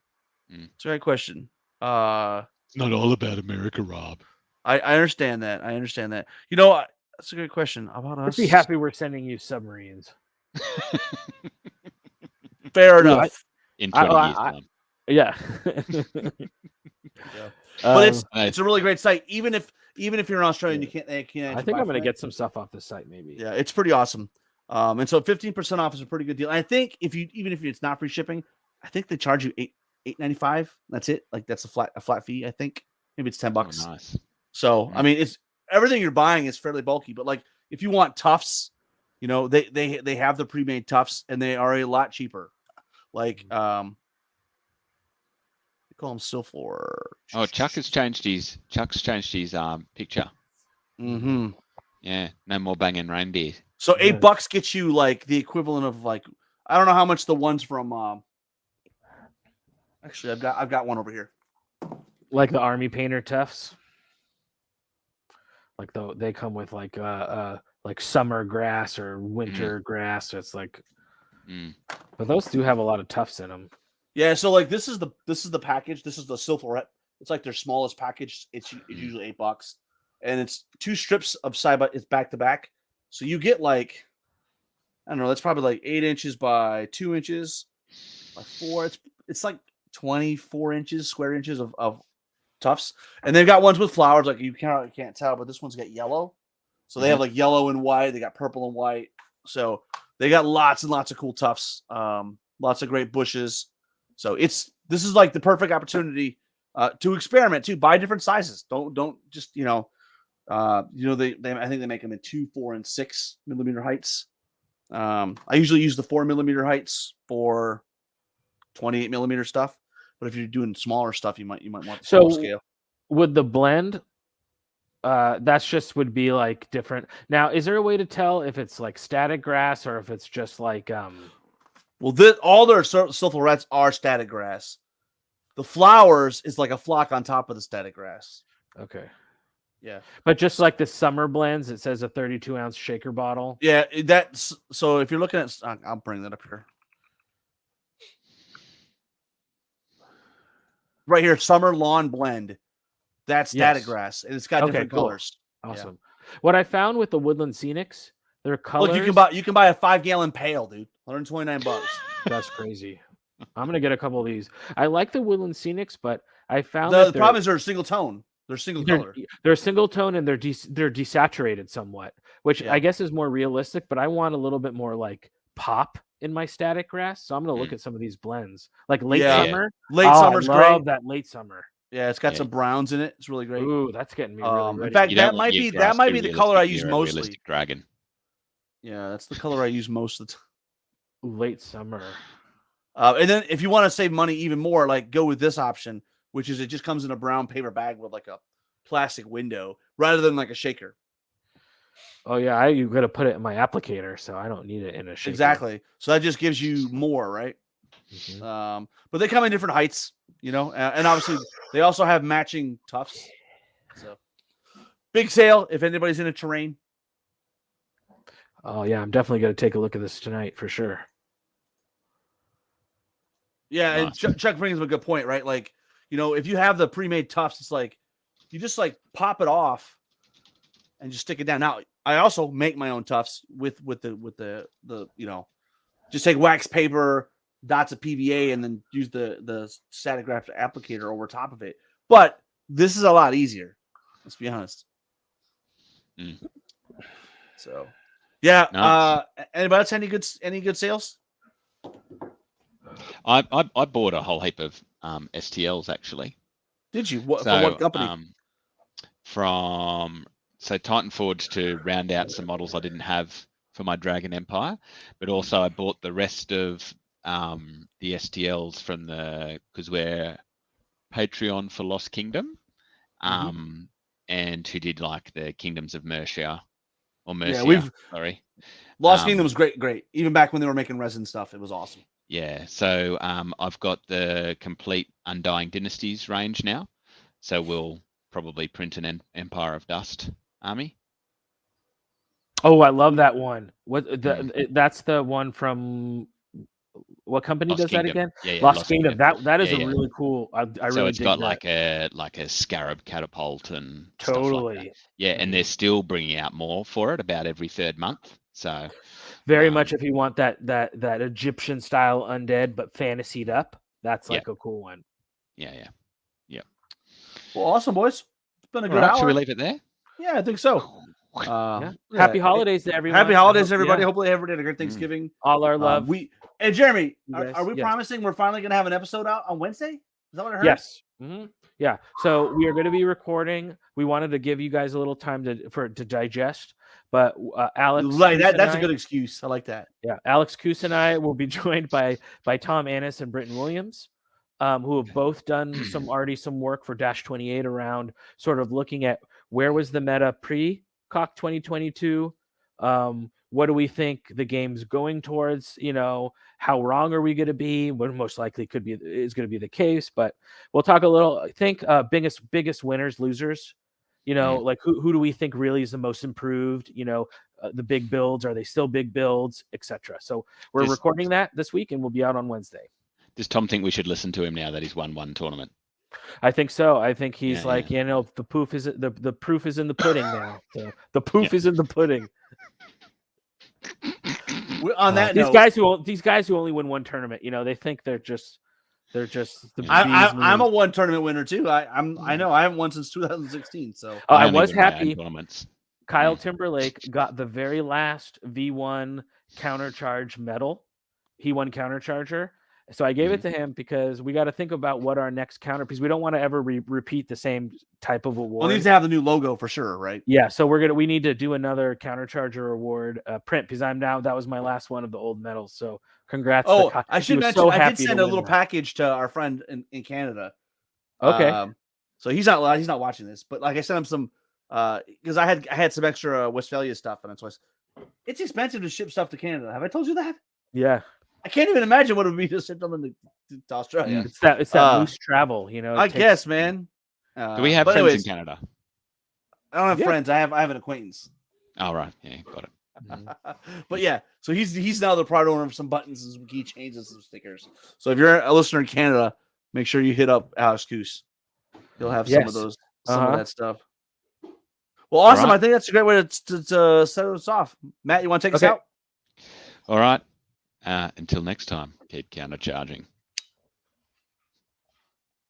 It's a great question. It's not all about America, Rob. I understand that. You know, that's a great question. About us? I'd be happy we're sending you submarines. Fair enough. In 20 years' time. Yeah. But it's a really great site. Even if you're in Australia, and you can't. I think I'm going to get some stuff off the site, maybe. Yeah, it's pretty awesome. And so 15% off is a pretty good deal. And I think if it's not free shipping, I think they charge you $8.95. That's it. Like that's a flat fee. I think maybe it's $10. Oh, nice. So I mean, it's everything you're buying is fairly bulky. But like if you want tufts, you know they have the pre-made tufts and they are a lot cheaper. Like they call them Silphor. Oh, Chuck's changed his picture. Mm-hmm. Yeah, no more banging reindeer. So $8 gets you like the equivalent of like I don't know how much the ones from. Actually, I've got one over here. Like the Army Painter tufts. Like they come with like summer grass or winter grass. So it's like, but those do have a lot of tufts in them. Yeah. So like this is the package. This is the Silphor. It's like their smallest package. It's usually $8, and it's 2 strips of it's back to back. So you get like, I don't know. That's probably like 8 inches by 2 inches by 4. It's like 24 square inches of tufts, and they've got ones with flowers. Like you can't tell, but this one's got yellow. So they have like yellow and white. They got purple and white. So they got lots and lots of cool tufts. Lots of great bushes. So it's this is like the perfect opportunity to experiment too. Buy different sizes. Don't just they I think they make them in 2, 4, and 6 millimeter heights. I usually use the 4 millimeter heights for 28 millimeter stuff, but if you're doing smaller stuff, you might want the small scale. With the blend, that's just would be like different. Now, is there a way to tell if it's like static grass or if it's just like Well, all their sulfurets are static grass. The flowers is like a flock on top of the static grass. Okay. Yeah. But just like the summer blends, it says a 32-ounce shaker bottle. Yeah, that's so if you're looking at, I'll bring that up here. Right here, summer lawn blend. That's static grass, and it's got different colors. Awesome. Yeah. What I found with the Woodland Scenics, their colors. Look, you can buy a 5-gallon pail, dude. $129. That's crazy. I'm gonna get a couple of these. I like the Woodland Scenics, but I found the problem is they're single tone. They're single color. They're single tone and they're desaturated somewhat, which I guess is more realistic. But I want a little bit more like pop in my static grass, so I'm gonna look at some of these blends, like late summer. Late summer's great. I love that late summer. Yeah, it's got some browns in it. It's really great. Ooh, that's getting me really ready. In fact, that might be the color I use mostly. Dragon. Yeah, that's the color I use most of the time. Late summer. And then if you want to save money even more, like go with this option, which is it just comes in a brown paper bag with like a plastic window rather than like a shaker. Oh yeah, you got to put it in my applicator, so I don't need it in a shaker. Exactly. So that just gives you more, right? Mm-hmm. But they come in different heights, and obviously they also have matching tufts. So big sale if anybody's in a terrain. Oh yeah, I'm definitely going to take a look at this tonight for sure. Yeah, and Chuck brings up a good point, right? Like, if you have the pre-made tufts, it's like you just like pop it off and just stick it down. Now, I also make my own tufts with the just take wax paper, dots of PVA, and then use the static graft applicator over top of it. But this is a lot easier. Let's be honest. So, yeah. Nice. Anybody else any good sales? I bought a whole heap of STLs actually. Did you? For what company? From Titan Forge to round out some models I didn't have for my Dragon Empire, but also I bought the rest of the STLs from because we're Patreon for Lost Kingdom, and who did like the Kingdoms of Mercia or Mercia. Sorry, Lost Kingdom was great. Even back when they were making resin stuff, it was awesome. Yeah, so I've got the complete Undying Dynasties range now, so we'll probably print an Empire of Dust army. Oh, I love that one. That's the one from what company Lost does Kingdom. That again? Yeah, Lost Kingdom. That is a really cool. I so really it's got like a scarab catapult and stuff like that. Yeah, and they're still bringing out more for it about every third month. So very much if you want that Egyptian style undead but fantasied up, that's like a cool one. Yeah. Well, awesome, boys. It's been a good hour. Should we leave it there? Yeah, I think so. Happy holidays to everyone. Happy holidays, everybody. Hopefully, everybody had a great Thanksgiving. All our love. And Jeremy, are we promising we're finally going to have an episode out on Wednesday? Is that what I heard? Yes. Mm-hmm. Yeah. So we are going to be recording. We wanted to give you guys a little time to digest, but Alex, that's a good excuse. I like that. Yeah, Alex Coos and I will be joined by Tom Annis and Britton Williams, who have both done some work for Dash 28 around sort of looking at where was the meta pre-COC 2022. What do we think the game's going towards? How wrong are we going to be? What most likely is going to be the case. But we'll talk a little. I think biggest winners, losers. Like who do we think really is the most improved? The big builds, are they still big builds, etc. So we're recording that this week, and we'll be out on Wednesday. Does Tom think we should listen to him now that he's won one tournament? I think so. I think he's the proof is the proof is in the pudding now. So the proof is in the pudding. On that these note, guys who only win one tournament, they think they're just the I'm a one tournament winner too. I know I haven't won since 2016. So I was happy. Kyle Timberlake got the very last V1 countercharge medal. He won countercharger, So I gave it to him because we got to think about what our next counterpiece. We don't want to ever repeat the same type of award. Well, it needs to have the new logo for sure, right? Yeah, so we need to do another countercharger award print because that was my last one of the old medals. So congrats. Oh, I should mention so I did send a little that. package to our friend in Canada. Okay. So he's not watching this, but like I sent him some because I had some extra Westphalia stuff, and it's expensive to ship stuff to Canada. Have I told you that? Yeah. I can't even imagine what it would be to ship them to Australia. It's that loose travel, I guess, man. Do we have friends in Canada? I don't have friends. I have an acquaintance. Oh, right. Yeah, got it. But yeah, so he's now the proud owner of some buttons and some keychains and some stickers. So if you're a listener in Canada, make sure you hit up Alex Coos. He'll have some of those, some of that stuff. Well, awesome. Right. I think that's a great way to set us off. Matt, you want to take us out? All right. Until next time, keep countercharging.